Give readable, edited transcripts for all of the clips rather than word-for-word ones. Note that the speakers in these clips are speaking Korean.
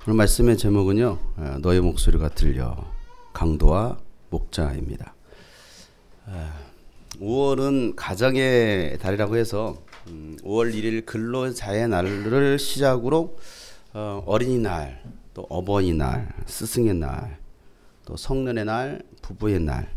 오늘 말씀의 제목은요, 너의 목소리가 들려 강도와 목자입니다. 5월은 가정의 달이라고 해서 5월 1일 근로자의 날을 시작으로 어린이날, 또 어버이날, 스승의 날, 또 성년의 날, 부부의 날,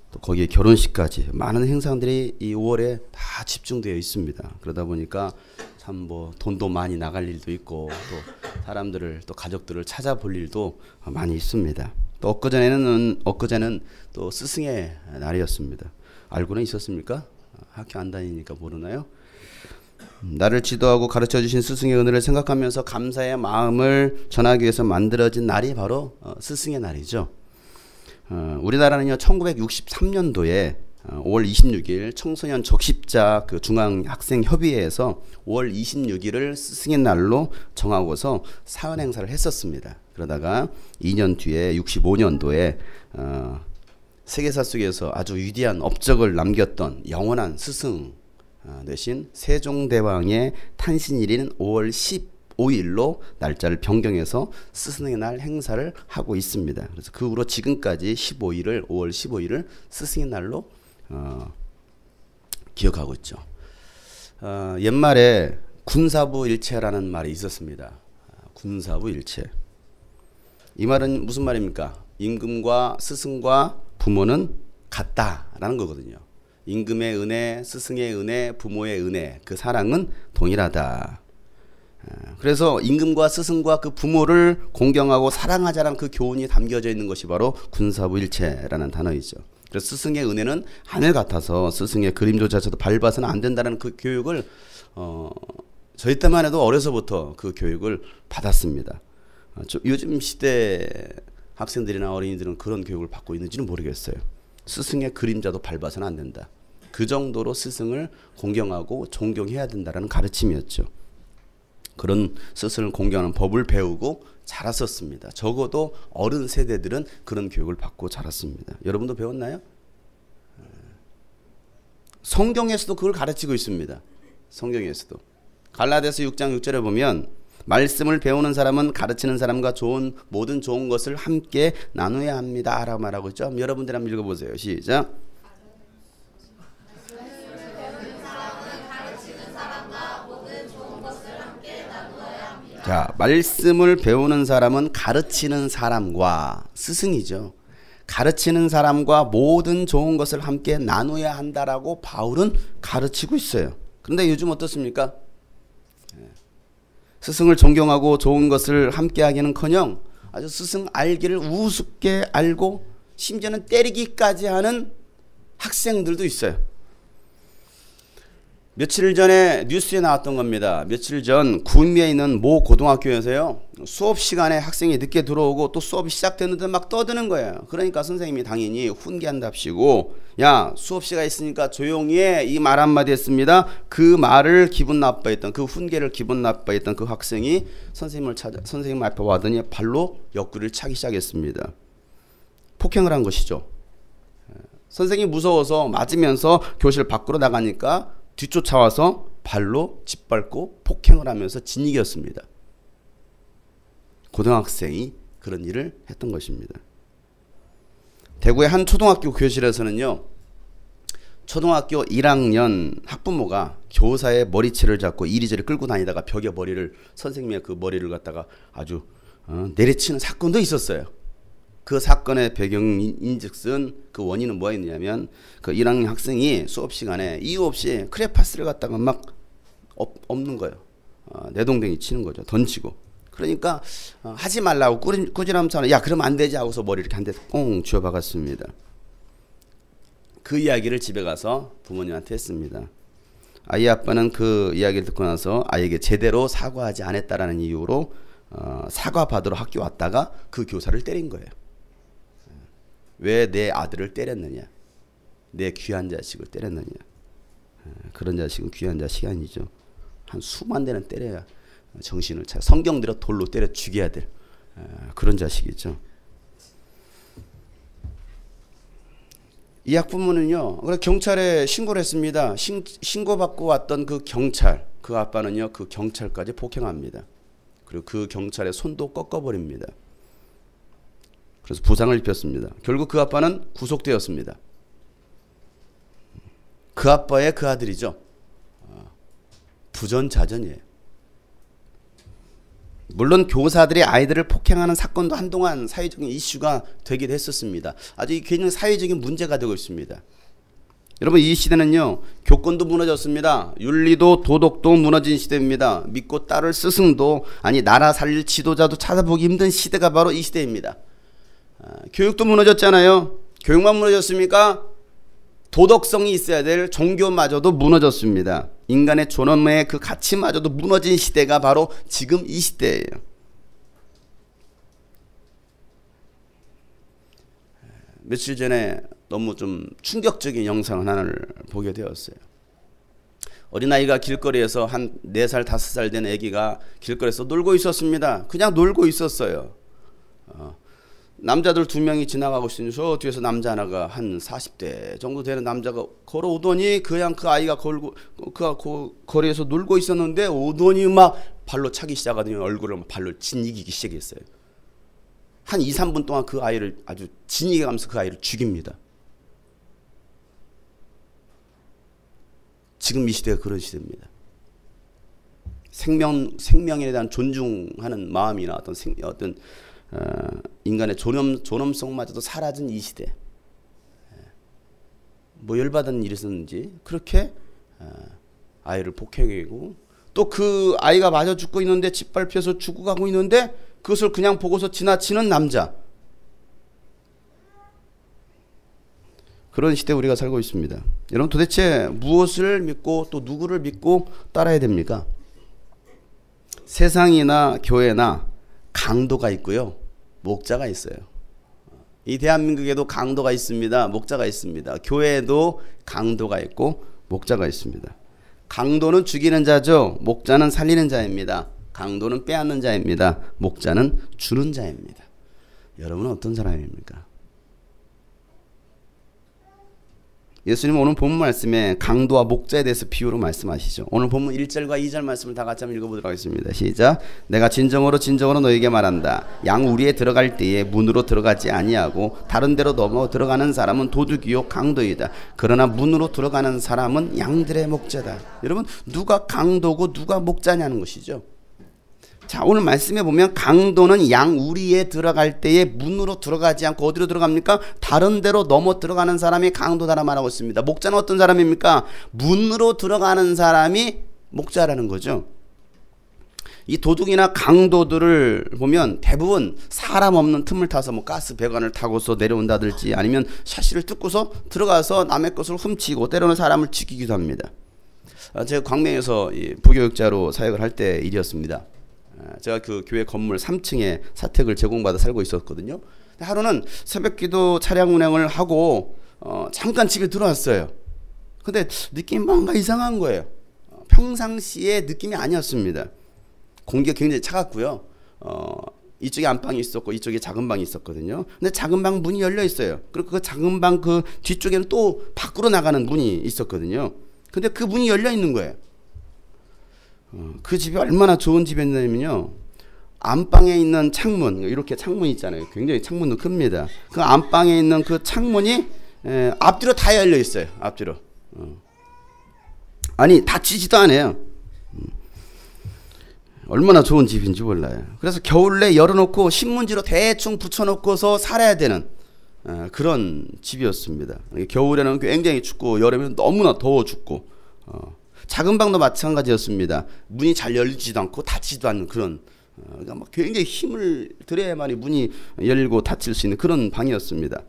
또 거기에 결혼식까지 많은 행사들이 이 5월에 다 집중되어 있습니다. 그러다 보니까 참 뭐 돈도 많이 나갈 일도 있고 또 사람들을 또 가족들을 찾아볼 일도 많이 있습니다. 또 엊그제는 또 스승의 날이었습니다. 알고는 있었습니까? 학교 안 다니니까 모르나요? 나를 지도하고 가르쳐 주신 스승의 은혜를 생각하면서 감사의 마음을 전하기 위해서 만들어진 날이 바로 스승의 날이죠. 우리나라는요 1963년도에 5월 26일 청소년 적십자 그 중앙학생협의회에서 5월 26일을 스승의 날로 정하고서 사은 행사를 했었습니다. 그러다가 2년 뒤에 65년도에 세계사 속에서 아주 위대한 업적을 남겼던 영원한 스승 대신 세종대왕의 탄신일인 5월 15일로 날짜를 변경해서 스승의 날 행사를 하고 있습니다. 그래서 그 후로 지금까지 5월 15일을 스승의 날로 기억하고 있죠. 옛말에 군사부일체라는 말이 있었습니다. 군사부일체. 이 말은 무슨 말입니까? 임금과 스승과 부모는 같다라는 거거든요. 임금의 은혜, 스승의 은혜, 부모의 은혜, 그 사랑은 동일하다. 그래서 임금과 스승과 그 부모를 공경하고 사랑하자는 그 교훈이 담겨져 있는 것이 바로 군사부일체라는 단어이죠. 그래서 스승의 은혜는 하늘 같아서 스승의 그림조차도 밟아서는 안 된다는 그 교육을 저희 때만 해도 어려서부터 그 교육을 받았습니다. 요즘 시대 학생들이나 어린이들은 그런 교육을 받고 있는지는 모르겠어요. 스승의 그림자도 밟아서는 안 된다. 그 정도로 스승을 공경하고 존경해야 된다는 가르침이었죠. 그런 스승을 공경하는 법을 배우고 자랐었습니다. 적어도 어른 세대들은 그런 교육을 받고 자랐습니다. 여러분도 배웠나요? 성경에서도 그걸 가르치고 있습니다. 성경에서도. 갈라디아서 6장 6절에 보면 말씀을 배우는 사람은 가르치는 사람과 모든 좋은 것을 함께 나누어야 합니다 라고 말하고 있죠. 여러분들 한번 읽어보세요. 시작. 자, 말씀을 배우는 사람은 가르치는 사람과 스승이죠. 가르치는 사람과 모든 좋은 것을 함께 나눠야 한다라고 바울은 가르치고 있어요. 그런데 요즘 어떻습니까? 스승을 존경하고 좋은 것을 함께 하기는커녕 아주 스승 알기를 우습게 알고 심지어는 때리기까지 하는 학생들도 있어요. 며칠 전에 뉴스에 나왔던 겁니다. 며칠 전 구미에 있는 모 고등학교에서요. 수업 시간에 학생이 늦게 들어오고 또 수업이 시작됐는데 막 떠드는 거예요. 그러니까 선생님이 당연히 훈계한답시고 야 수업 시간 있으니까 조용히 해 이 말 한마디 했습니다. 그 말을 기분 나빠했던 그 훈계를 기분 나빠했던 그 학생이 선생님 앞에 와더니 발로 옆구리를 차기 시작했습니다. 폭행을 한 것이죠. 선생님이 무서워서 맞으면서 교실 밖으로 나가니까 뒤쫓아와서 발로 짓밟고 폭행을 하면서 진이겼습니다. 고등학생이 그런 일을 했던 것입니다. 대구의 한 초등학교 교실에서는요. 초등학교 1학년 학부모가 교사의 머리채를 잡고 이리저리 끌고 다니다가 벽에 선생님의 그 머리를 갖다가 아주 내리치는 사건도 있었어요. 그 사건의 배경인즉슨 그 원인은 뭐였냐면 그 1학년 학생이 수업 시간에 이유 없이 크레파스를 갖다가 막 엎는 거예요. 내동댕이 치는 거죠. 던지고. 그러니까 하지 말라고 꾸지람처럼 야 그러면 안 되지 하고서 머리 이렇게 한 대 꽁 쥐어 박았습니다. 그 이야기를 집에 가서 부모님한테 했습니다. 아이 아빠는 그 이야기를 듣고 나서 아이에게 제대로 사과하지 않았다라는 이유로 사과 받으러 학교 왔다가 그 교사를 때린 거예요. 왜 내 아들을 때렸느냐? 내 귀한 자식을 때렸느냐? 그런 자식은 귀한 자식이 아니죠. 한 수만 대는 때려야 정신을 차려. 성경대로 돌로 때려 죽여야 될 그런 자식이죠. 이 학부모는요. 경찰에 신고를 했습니다. 신고받고 왔던 그 경찰, 그 아빠는요. 그 경찰까지 폭행합니다. 그리고 그 경찰의 손도 꺾어버립니다. 그래서 부상을 입혔습니다. 결국 그 아빠는 구속되었습니다. 그 아빠의 그 아들이죠. 부전자전이에요. 물론 교사들이 아이들을 폭행하는 사건도 한동안 사회적인 이슈가 되기도 했었습니다. 아주 굉장히 사회적인 문제가 되고 있습니다. 여러분, 이 시대는요, 교권도 무너졌습니다. 윤리도 도덕도 무너진 시대입니다. 믿고 따를 스승도, 아니 나라 살릴 지도자도 찾아보기 힘든 시대가 바로 이 시대입니다. 교육도 무너졌잖아요. 교육만 무너졌습니까? 도덕성이 있어야 될 종교마저도 무너졌습니다. 인간의 존엄의 그 가치마저도 무너진 시대가 바로 지금 이 시대예요. 며칠 전에 너무 좀 충격적인 영상 하나를 보게 되었어요. 어린아이가 길거리에서 한 4살, 5살 된 아기가 길거리에서 놀고 있었습니다. 그냥 놀고 있었어요. 남자들 2명이 지나가고 있으니 저 뒤에서 남자 하나가 한 40대 정도 되는 남자가 걸어오더니 그냥 그 아이가 거리에서 놀고 있었는데 오더니 막 발로 차기 시작하더니 얼굴을 발로 짓이기기 시작했어요. 한 2, 3분 동안 그 아이를 아주 진이게 가면서 그 아이를 죽입니다. 지금 이 시대가 그런 시대입니다. 생명에 대한 존중하는 마음이나 어떤 인간의 존엄성마저도 사라진 이 시대. 뭐 열받은 일이 있었는지 그렇게 아이를 폭행하고 또 그 아이가 맞아 죽고 있는데 짓밟혀서 죽어가고 있는데 그것을 그냥 보고서 지나치는 남자. 그런 시대에 우리가 살고 있습니다. 여러분, 도대체 무엇을 믿고 또 누구를 믿고 따라야 됩니까? 세상이나 교회나 강도가 있고요, 목자가 있어요. 이 대한민국에도 강도가 있습니다. 목자가 있습니다. 교회에도 강도가 있고 목자가 있습니다. 강도는 죽이는 자죠. 목자는 살리는 자입니다. 강도는 빼앗는 자입니다. 목자는 주는 자입니다. 여러분은 어떤 사람입니까? 예수님은 오늘 본문 말씀에 강도와 목자에 대해서 비유로 말씀하시죠. 오늘 본문 1절과 2절 말씀을 다 같이 한번 읽어보도록 하겠습니다. 시작. 내가 진정으로 너희에게 말한다. 양 우리에 들어갈 때에 문으로 들어가지 아니하고 다른 데로 넘어 들어가는 사람은 도둑이요 강도이다. 그러나 문으로 들어가는 사람은 양들의 목자다. 여러분, 누가 강도고 누가 목자냐는 것이죠. 자, 오늘 말씀해 보면 강도는 양 우리에 들어갈 때에 문으로 들어가지 않고 어디로 들어갑니까? 다른 데로 넘어 들어가는 사람이 강도다라 말하고 있습니다. 목자는 어떤 사람입니까? 문으로 들어가는 사람이 목자라는 거죠. 이 도둑이나 강도들을 보면 대부분 사람 없는 틈을 타서 뭐 가스 배관을 타고서 내려온다든지 아니면 샤시를 뜯고서 들어가서 남의 것을 훔치고 때로는 사람을 죽이기도 합니다. 제가 광명에서 부교육자로 사역을 할 때 일이었습니다. 제가 그 교회 건물 3층에 사택을 제공받아 살고 있었거든요. 하루는 새벽기도 차량 운행을 하고 잠깐 집에 들어왔어요. 근데 느낌이 뭔가 이상한 거예요. 평상시에 느낌이 아니었습니다. 공기가 굉장히 차갑고요. 이쪽에 안방이 있었고 이쪽에 작은 방이 있었거든요. 근데 작은 방 문이 열려 있어요. 그리고 그 작은 방 그 뒤쪽에는 또 밖으로 나가는 문이 있었거든요. 근데 그 문이 열려 있는 거예요. 그 집이 얼마나 좋은 집이었냐면요, 안방에 있는 창문, 이렇게 창문 있잖아요. 굉장히 창문도 큽니다. 그 안방에 있는 그 창문이 앞뒤로 다 열려 있어요. 앞뒤로. 아니 닫히지도 않아요. 얼마나 좋은 집인지 몰라요. 그래서 겨울에 열어놓고 신문지로 대충 붙여놓고서 살아야 되는 그런 집이었습니다. 겨울에는 굉장히 춥고 여름에는 너무나 더워 죽고 작은 방도 마찬가지였습니다. 문이 잘 열리지도 않고 닫히지도 않는 그런 그러니까 막 굉장히 힘을 들여야만이 문이 열리고 닫힐 수 있는 그런 방이었습니다.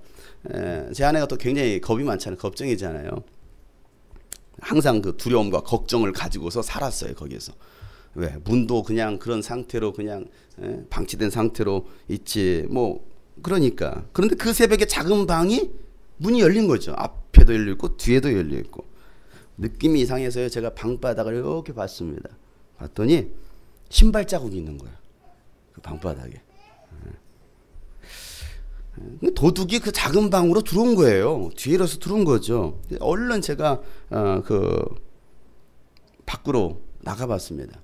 제 아내가 또 굉장히 겁이 많잖아요. 겁쟁이잖아요. 항상 그 두려움과 걱정을 가지고서 살았어요. 거기에서. 왜? 문도 그냥 그런 상태로 그냥 방치된 상태로 있지 뭐 그러니까. 그런데 그 새벽에 작은 방이 문이 열린 거죠. 앞에도 열려 있고 뒤에도 열려 있고. 느낌이 이상해서요. 제가 방바닥을 이렇게 봤습니다. 봤더니 신발 자국이 있는 거예요. 그 방바닥에. 도둑이 그 작은 방으로 들어온 거예요. 뒤에서 들어온 거죠. 얼른 제가 그 밖으로 나가봤습니다.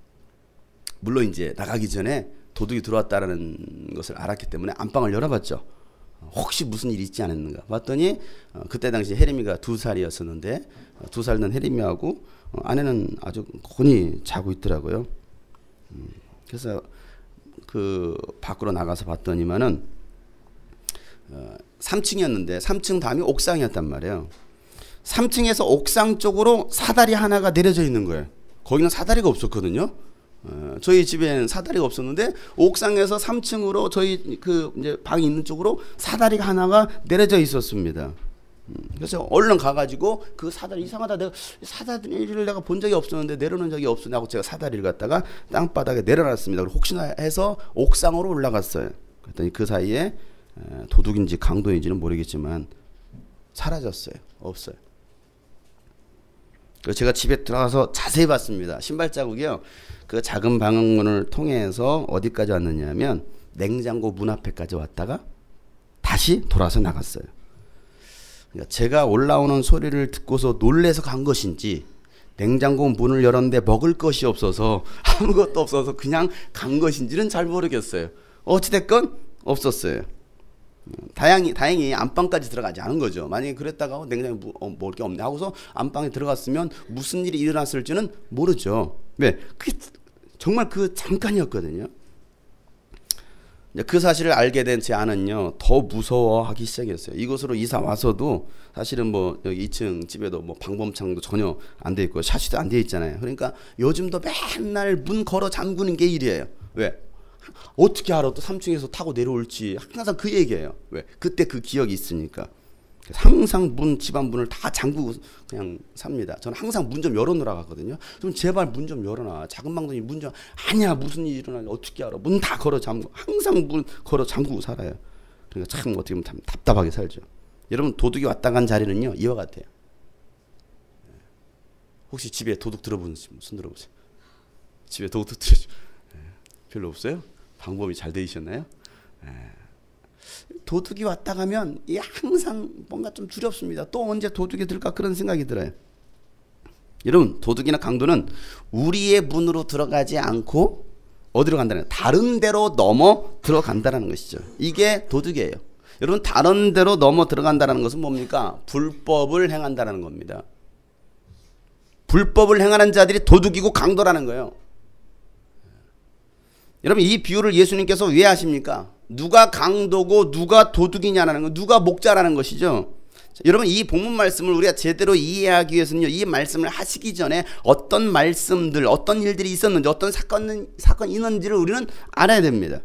물론 이제 나가기 전에 도둑이 들어왔다라는 것을 알았기 때문에 안방을 열어봤죠. 혹시 무슨 일이 있지 않았는가 봤더니 그때 당시 혜림이가 2살이었었는데 2살 된 혜림이하고 아내는 아주 곤히 자고 있더라고요. 그래서 그 밖으로 나가서 봤더니만은 3층이었는데 3층 다음이 옥상이었단 말이에요. 3층에서 옥상 쪽으로 사다리 하나가 내려져 있는 거예요. 거기는 사다리가 없었거든요. 저희 집에는 사다리가 없었는데 옥상에서 3층으로 저희 그 이제 방이 있는 쪽으로 사다리가 하나가 내려져 있었습니다. 그래서 얼른 가가지고 그 사다리 이상하다, 내가 사다리를 내가 본 적이 없었는데 내려놓은 적이 없었나 하고 제가 사다리를 갖다가 땅바닥에 내려놨습니다. 혹시나 해서 옥상으로 올라갔어요. 그랬더니 그 사이에 도둑인지 강도인지는 모르겠지만 사라졌어요. 없어요. 그래서 제가 집에 들어가서 자세히 봤습니다. 신발 자국이요. 그 작은 방문을 통해서 어디까지 왔느냐면 냉장고 문 앞에까지 왔다가 다시 돌아서 나갔어요. 그러니까 제가 올라오는 소리를 듣고서 놀래서 간 것인지 냉장고 문을 열었는데 먹을 것이 없어서 아무것도 없어서 그냥 간 것인지는 잘 모르겠어요. 어찌됐건 없었어요. 다행히 안방까지 들어가지 않은 거죠. 만약에 그랬다가 냉장고에 먹을 게 없네 하고서 안방에 들어갔으면 무슨 일이 일어났을지는 모르죠. 왜? 그게 정말 그 잠깐이었거든요. 그 사실을 알게 된 제 아는요, 더 무서워하기 시작했어요. 이곳으로 이사 와서도 사실은 뭐 여기 2층 집에도 뭐 방범창도 전혀 안 돼 있고 샤시도 안 돼 있잖아요. 그러니까 요즘도 맨날 문 걸어 잠그는 게 일이에요. 왜? 어떻게 알아? 또 3층에서 타고 내려올지 항상 그 얘기예요. 왜? 그때 그 기억이 있으니까. 항상 집안 문을 다 잠그고 그냥 삽니다. 저는 항상 문 좀 열어놓으라고 하거든요. 좀 제발 문 좀 열어놔. 작은 방송이 문 좀, 아니야 무슨 일이 일어나는지 어떻게 알아. 문 다 걸어 잠그고 항상 문 걸어 잠그고 살아요. 그러니까 참 어떻게 보면 참 답답하게 살죠. 여러분 도둑이 왔다 간 자리는요 이와 같아요. 혹시 집에 도둑 들어본 손 들어보세요. 집에 도둑 들어죠. 별로 없어요? 방법이 잘 되셨나요? 도둑이 왔다 가면 항상 뭔가 좀 두렵습니다. 또 언제 도둑이 들까 그런 생각이 들어요. 여러분 도둑이나 강도는 우리의 문으로 들어가지 않고 어디로 간다는 거예요? 다른 데로 넘어 들어간다는 것이죠. 이게 도둑이에요. 여러분 다른 데로 넘어 들어간다는 것은 뭡니까? 불법을 행한다는 겁니다. 불법을 행하는 자들이 도둑이고 강도라는 거예요. 여러분 이 비유를 예수님께서 왜 하십니까? 누가 강도고 누가 도둑이냐라는 거, 누가 목자라는 것이죠. 자, 여러분 이 본문 말씀을 우리가 제대로 이해하기 위해서는요, 이 말씀을 하시기 전에 어떤 말씀들, 어떤 일들이 있었는지, 어떤 사건이 있는지를 우리는 알아야 됩니다.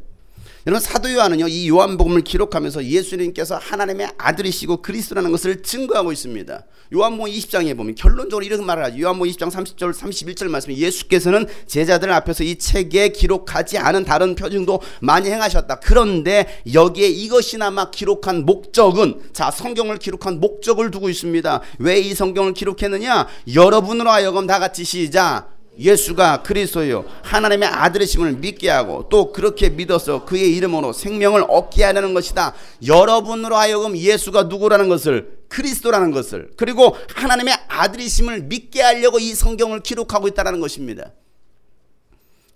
여러분 사도 요한은요, 이 요한복음을 기록하면서 예수님께서 하나님의 아들이시고 그리스도라는 것을 증거하고 있습니다. 요한복음 20장에 보면 결론적으로 이런 말을 하죠. 요한복음 20장 30절 31절 말씀에 예수께서는 제자들 앞에서 이 책에 기록하지 않은 다른 표징도 많이 행하셨다. 그런데 여기에 이것이나마 기록한 목적은, 자 성경을 기록한 목적을 두고 있습니다. 왜 이 성경을 기록했느냐? 여러분으로 하여금 다 같이 시작. 예수가 그리스도요 하나님의 아들이심을 믿게 하고 또 그렇게 믿어서 그의 이름으로 생명을 얻게 하려는 것이다. 여러분으로 하여금 예수가 누구라는 것을, 그리스도라는 것을, 그리고 하나님의 아들이심을 믿게 하려고 이 성경을 기록하고 있다는 것입니다.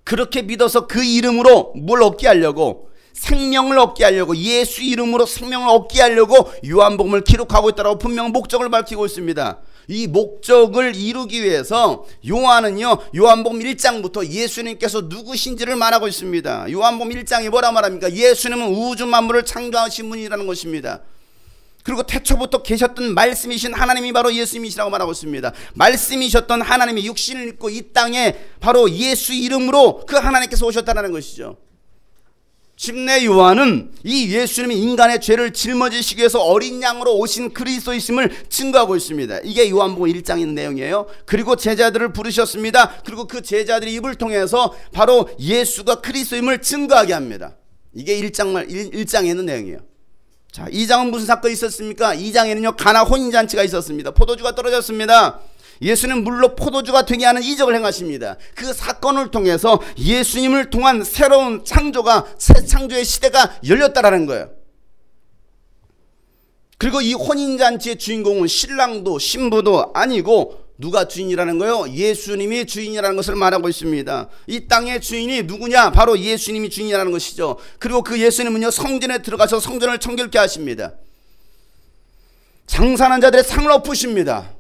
그렇게 믿어서 그 이름으로 뭘 얻게 하려고? 생명을 얻게 하려고, 예수 이름으로 생명을 얻게 하려고 요한복음을 기록하고 있다고 분명 목적을 밝히고 있습니다. 이 목적을 이루기 위해서 요한은요, 요한복음 1장부터 예수님께서 누구신지를 말하고 있습니다. 요한복음 1장이 뭐라 말합니까? 예수님은 우주 만물을 창조하신 분이라는 것입니다. 그리고 태초부터 계셨던 말씀이신 하나님이 바로 예수님이시라고 말하고 있습니다. 말씀이셨던 하나님이 육신을 입고 이 땅에 바로 예수 이름으로 그 하나님께서 오셨다는 것이죠. 침례 요한은 이 예수님이 인간의 죄를 짊어지시기 위해서 어린 양으로 오신 그리스도이심을 증거하고 있습니다. 이게 요한복음 1장에 있는 내용이에요. 그리고 제자들을 부르셨습니다. 그리고 그 제자들의 입을 통해서 바로 예수가 그리스도임을 증거하게 합니다. 이게 1장에 있는 내용이에요. 자, 2장은 무슨 사건이 있었습니까? 2장에는요 가나 혼인잔치가 있었습니다. 포도주가 떨어졌습니다. 예수는 물로 포도주가 되게 하는 이적을 행하십니다. 그 사건을 통해서 예수님을 통한 새로운 창조가, 새 창조의 시대가 열렸다라는 거예요. 그리고 이 혼인잔치의 주인공은 신랑도 신부도 아니고 누가 주인이라는 거요? 예수님이 주인이라는 것을 말하고 있습니다. 이 땅의 주인이 누구냐? 바로 예수님이 주인이라는 것이죠. 그리고 그 예수님은요, 성전에 들어가서 성전을 청결케 하십니다. 장사하는 자들의 상을 엎으십니다.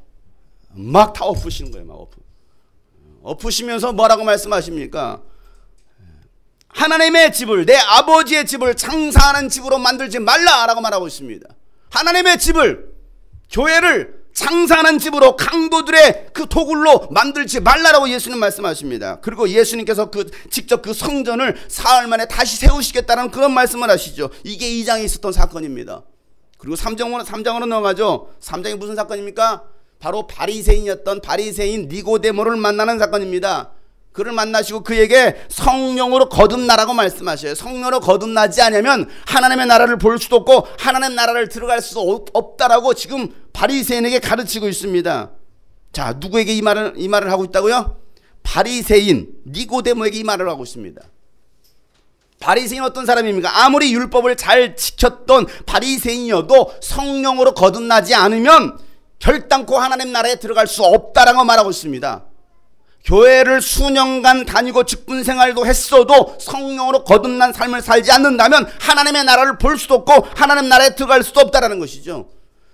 막 다 엎으시는 거예요. 막 엎으시면서 뭐라고 말씀하십니까? 하나님의 집을, 내 아버지의 집을 장사하는 집으로 만들지 말라라고 말하고 있습니다. 하나님의 집을, 교회를 장사하는 집으로, 강도들의 그 도굴로 만들지 말라라고 예수님 말씀하십니다. 그리고 예수님께서 직접 그 성전을 사흘 만에 다시 세우시겠다는 그런 말씀을 하시죠. 이게 2장에 있었던 사건입니다. 그리고 3장으로 넘어가죠. 3장이 무슨 사건입니까? 바로 바리새인이었던 바리새인 니고데모를 만나는 사건입니다. 그를 만나시고 그에게 성령으로 거듭나라고 말씀하셔요. 성령으로 거듭나지 않으면 하나님의 나라를 볼 수도 없고 하나님의 나라를 들어갈 수 없다라고 지금 바리새인에게 가르치고 있습니다. 자, 누구에게 이 말을 하고 있다고요? 바리새인 니고데모에게 이 말을 하고 있습니다. 바리새인 어떤 사람입니까? 아무리 율법을 잘 지켰던 바리새인이어도 성령으로 거듭나지 않으면 결단코 하나님 나라에 들어갈 수 없다라고 말하고 있습니다. 교회를 수년간 다니고 직분 생활도 했어도 성령으로 거듭난 삶을 살지 않는다면 하나님의 나라를 볼 수도 없고 하나님 나라에 들어갈 수도 없다라는 것이죠.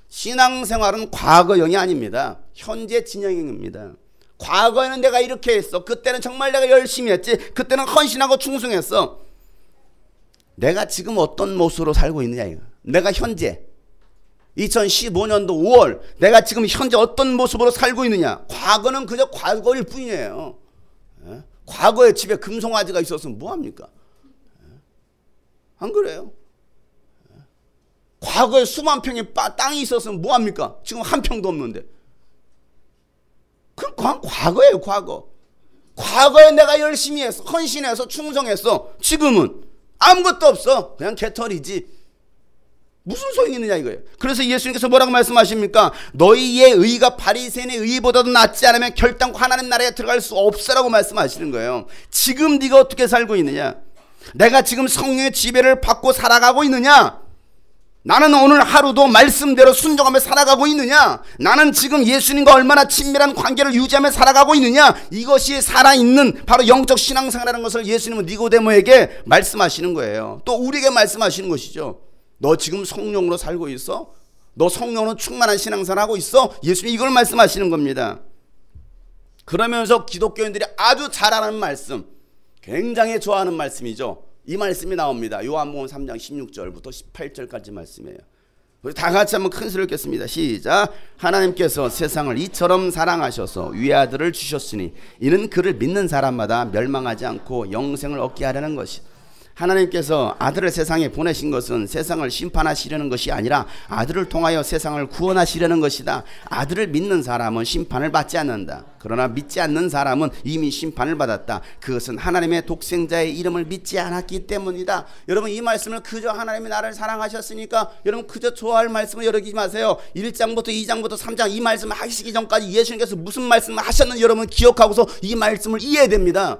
신앙생활은 과거형이 아닙니다. 현재 진행형입니다. 과거에는 내가 이렇게 했어. 그때는 정말 내가 열심히 했지. 그때는 헌신하고 충성했어. 내가 지금 어떤 모습으로 살고 있느냐 이거. 내가 현재 2015년도 5월 내가 지금 현재 어떤 모습으로 살고 있느냐. 과거는 그저 과거일 뿐이에요. 과거에 집에 금송아지가 있었으면 뭐합니까? 안 그래요? 과거에 수만 평의 땅이 있었으면 뭐합니까? 지금 한 평도 없는데. 그건 과거예요. 과거. 과거에 내가 열심히 했어. 헌신해서 충성했어. 지금은 아무것도 없어. 그냥 개털이지. 무슨 소용이 있느냐 이거예요. 그래서 예수님께서 뭐라고 말씀하십니까? 너희의 의가 바리새인의 의보다도 낫지 않으면 결단코 하나님 나라에 들어갈 수 없으라고 말씀하시는 거예요. 지금 네가 어떻게 살고 있느냐? 내가 지금 성령의 지배를 받고 살아가고 있느냐? 나는 오늘 하루도 말씀대로 순종하며 살아가고 있느냐? 나는 지금 예수님과 얼마나 친밀한 관계를 유지하며 살아가고 있느냐? 이것이 살아있는 바로 영적 신앙생활이라는 것을 예수님은 니고데모에게 말씀하시는 거예요. 또 우리에게 말씀하시는 것이죠. 너 지금 성령으로 살고 있어? 너 성령으로 충만한 신앙생활 하고 있어? 예수님이 이걸 말씀하시는 겁니다. 그러면서 기독교인들이 아주 잘 아는 말씀, 굉장히 좋아하는 말씀이죠. 이 말씀이 나옵니다. 요한복음 3장 16절부터 18절까지 말씀이에요. 우리 다 같이 한번 큰 소리를 듣겠습니다. 시작. 하나님께서 세상을 이처럼 사랑하셔서 위아들을 주셨으니 이는 그를 믿는 사람마다 멸망하지 않고 영생을 얻게 하려는 것이. 하나님께서 아들을 세상에 보내신 것은 세상을 심판하시려는 것이 아니라 아들을 통하여 세상을 구원하시려는 것이다. 아들을 믿는 사람은 심판을 받지 않는다. 그러나 믿지 않는 사람은 이미 심판을 받았다. 그것은 하나님의 독생자의 이름을 믿지 않았기 때문이다. 여러분, 이 말씀을 그저 하나님이 나를 사랑하셨으니까 여러분 그저 좋아할 말씀을 여기지 마세요. 1장부터 2장부터 3장 이 말씀을 하시기 전까지 예수님께서 무슨 말씀을 하셨는지 여러분 기억하고서 이 말씀을 이해해야 됩니다.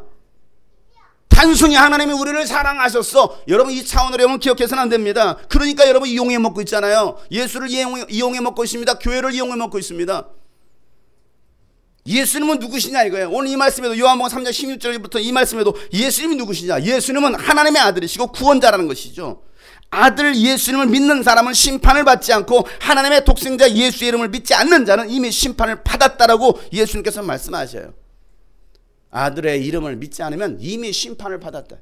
단순히 하나님이 우리를 사랑하셨어. 여러분 이 차원으로 여러분 기억해서는 안 됩니다. 그러니까 여러분 이용해 먹고 있잖아요. 예수를 이용해 먹고 있습니다. 교회를 이용해 먹고 있습니다. 예수님은 누구시냐 이거예요. 오늘 이 말씀에도 요한복음 3장 16절부터 이 말씀에도 예수님이 누구시냐. 예수님은 하나님의 아들이시고 구원자라는 것이죠. 아들 예수님을 믿는 사람은 심판을 받지 않고 하나님의 독생자 예수의 이름을 믿지 않는 자는 이미 심판을 받았다라고 예수님께서 말씀하셔요. 아들의 이름을 믿지 않으면 이미 심판을 받았다.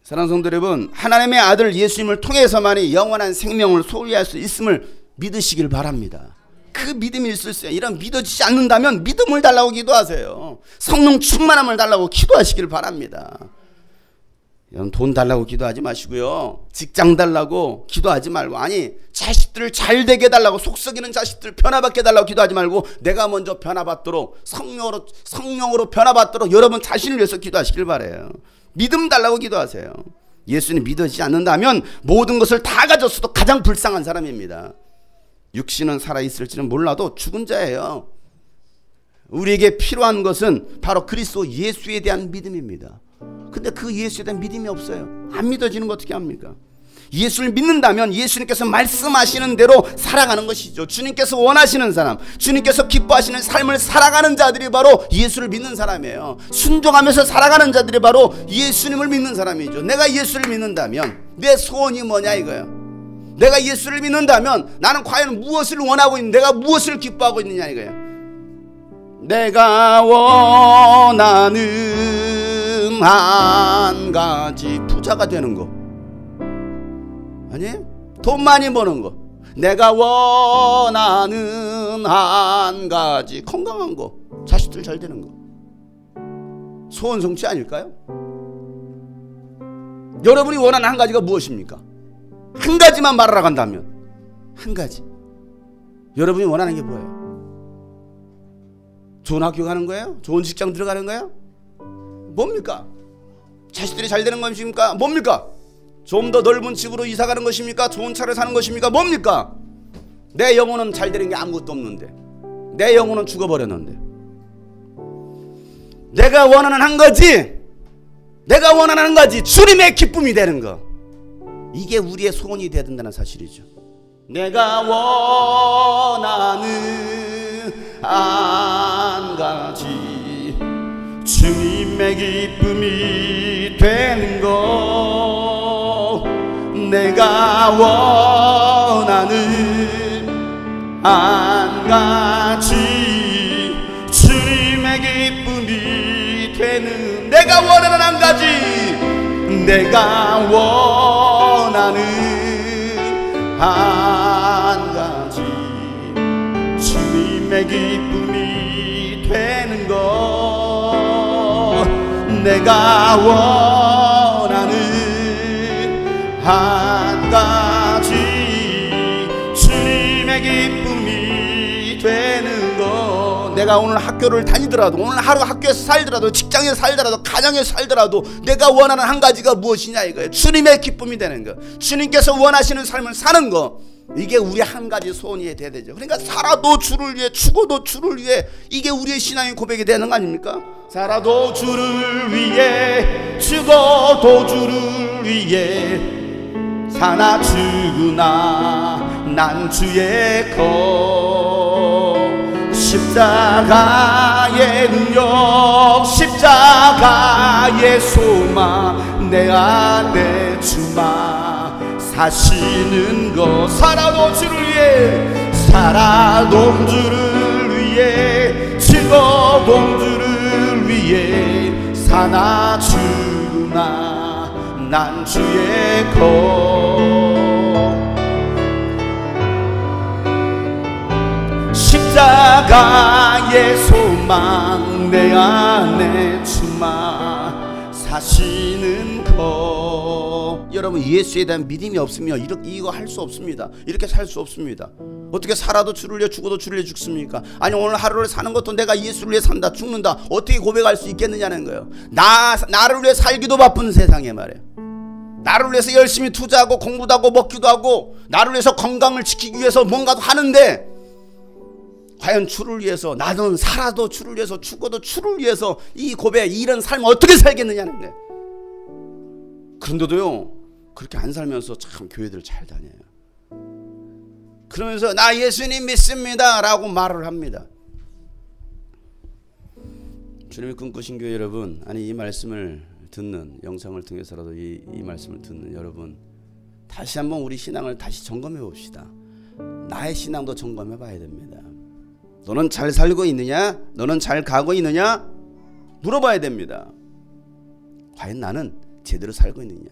사랑하는 성도 여러분, 하나님의 아들 예수님을 통해서만이 영원한 생명을 소유할 수 있음을 믿으시길 바랍니다. 그 믿음이 있으세요. 이런 믿어지지 않는다면 믿음을 달라고 기도하세요. 성령 충만함을 달라고 기도하시길 바랍니다. 돈 달라고 기도하지 마시고요. 직장 달라고 기도하지 말고, 아니 자식들을 잘 되게 해달라고, 속썩이는 자식들 변화받게 해달라고 기도하지 말고 내가 먼저 변화받도록 성령으로 변화받도록 여러분 자신을 위해서 기도하시길 바라요. 믿음 달라고 기도하세요. 예수님 믿어지지 않는다면 모든 것을 다 가졌어도 가장 불쌍한 사람입니다. 육신은 살아있을지는 몰라도 죽은 자예요. 우리에게 필요한 것은 바로 그리스도 예수에 대한 믿음입니다. 근데 그 예수에 대한 믿음이 없어요. 안 믿어지는 거 어떻게 합니까? 예수를 믿는다면 예수님께서 말씀하시는 대로 살아가는 것이죠. 주님께서 원하시는 사람, 주님께서 기뻐하시는 삶을 살아가는 자들이 바로 예수를 믿는 사람이에요. 순종하면서 살아가는 자들이 바로 예수님을 믿는 사람이죠. 내가 예수를 믿는다면 내 소원이 뭐냐 이거예요. 내가 예수를 믿는다면 나는 과연 무엇을 원하고 있는, 내가 무엇을 기뻐하고 있느냐 이거예요. 내가 원하는 한 가지, 부자가 되는 거 아니에요? 돈 많이 버는 거. 내가 원하는 한 가지, 건강한 거, 자식들 잘 되는 거. 소원 성취 아닐까요? 여러분이 원하는 한 가지가 무엇입니까? 한 가지만 말하러 간다면 한 가지. 여러분이 원하는 게 뭐예요? 좋은 학교 가는 거예요? 좋은 직장 들어가는 거예요? 뭡니까? 자식들이 잘 되는 것입니까? 뭡니까? 좀 더 넓은 집으로 이사 가는 것입니까? 좋은 차를 사는 것입니까? 뭡니까? 내 영혼은 잘 되는 게 아무것도 없는데, 내 영혼은 죽어버렸는데. 내가 원하는 한 가지, 내가 원하는 한 가지, 주님의 기쁨이 되는 거, 이게 우리의 소원이 되어야 된다는 사실이죠. 내가 원하는 한 가지, 주님의 기쁨이 되는 것. 내가 원하는 한 가지, 주님의 기쁨이 되는, 내가 원하는 한 가지, 내가 원하는 한 가지, 주님의 기쁨이 되는 것. 내가 원하는 한 가지, 주님의 기쁨이 되는 것. 내가 오늘 학교를 다니더라도, 오늘 하루 학교에서 살더라도, 직장에서 살더라도, 가정에서 살더라도 내가 원하는 한 가지가 무엇이냐 이거예요. 주님의 기쁨이 되는 것, 주님께서 원하시는 삶을 사는 것, 이게 우리 한 가지 소원이 돼야 되죠. 그러니까 살아도 주를 위해, 죽어도 주를 위해, 이게 우리의 신앙의 고백이 되는 거 아닙니까? 살아도 주를 위해, 죽어도 주를 위해, 사나 죽으나 난 주의 것. 십자가의 능력, 십자가의 소망, 내 안에 주만 사시는 것. 살아도 주를 위해, 살아도 주를 위해, 죽어도 주를 위해, 사나 죽으나 난 주의 것. 십자가의 소망, 내 안에 주만 사시는 것. 여러분, 예수에 대한 믿음이 없으면 이거 할 수 없습니다. 이렇게 살 수 없습니다. 어떻게 살아도 주를 위해, 죽어도 주를 위해 죽습니까? 아니, 오늘 하루를 사는 것도 내가 예수를 위해 산다, 죽는다, 어떻게 고백할 수 있겠느냐는 거예요. 나를 위해 살기도 바쁜 세상에 말이에요. 나를 위해서 열심히 투자하고 공부도 하고 먹기도 하고, 나를 위해서 건강을 지키기 위해서 뭔가도 하는데, 과연 주를 위해서, 나는 살아도 주를 위해서, 죽어도 주를 위해서 이 고백, 이런 삶을 어떻게 살겠느냐는 거예요. 그런데도요, 그렇게 안 살면서 참 교회들 잘 다녀요. 그러면서 나 예수님 믿습니다 라고 말을 합니다. 주님이 꿈꾸신 교회 여러분, 아니, 이 말씀을 듣는, 영상을 통해서라도 이 말씀을 듣는 여러분, 다시 한번 우리 신앙을 다시 점검해 봅시다. 나의 신앙도 점검해 봐야 됩니다. 너는 잘 살고 있느냐? 너는 잘 가고 있느냐? 물어봐야 됩니다. 과연 나는 제대로 살고 있느냐?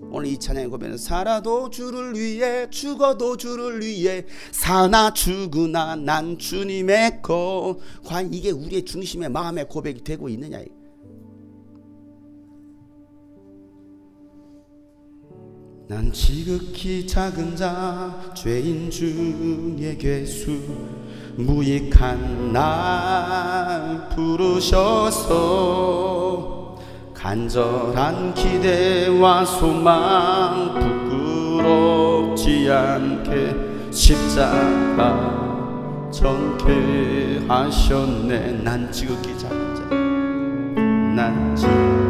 오늘 이 찬양의 고백은 살아도 주를 위해, 죽어도 주를 위해, 사나 죽으나 난 주님의 것. 과연 이게 우리의 중심의 마음의 고백이 되고 있느냐? 난 지극히 작은 자, 죄인 중에 괴수, 무익한 날 부르셔서 간절한 기대와 소망 부끄럽지 않게 십자가 정케 하셨네. 난 지극히 작은 자, 난 지극히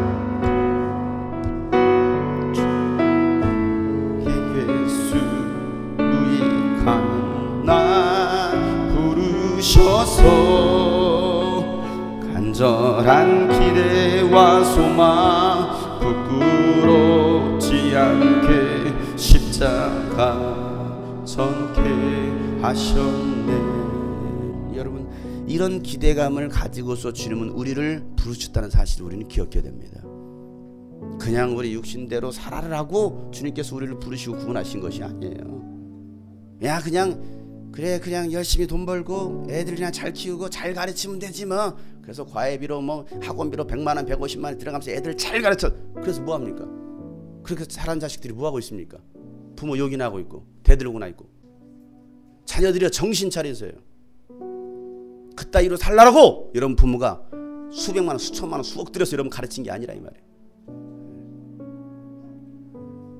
기대와 소망 부끄럽지 않게 십자가 전케 하셨네. 여러분, 이런 기대감을 가지고서 주님은 우리를 부르셨다는 사실을 우리는 기억해야 됩니다. 그냥 우리 육신대로 살아라고 주님께서 우리를 부르시고 구원하신 것이 아니에요. 야, 그냥 열심히 돈 벌고 애들 그냥 잘 키우고 잘 가르치면 되지 뭐. 그래서 과외비로 뭐 학원비로 100만 원 150만 원 들어가면서 애들 잘 가르쳐. 그래서 뭐 합니까? 그렇게 자란 자식들이 뭐 하고 있습니까? 부모 욕이나 하고 있고 대들고나 있고. 자녀들이 정신 차리세요. 그따위로 살라라고 여러분 부모가 수백만 원 수천만 원 수억 들여서 여러분 가르친 게 아니라 이 말이에요.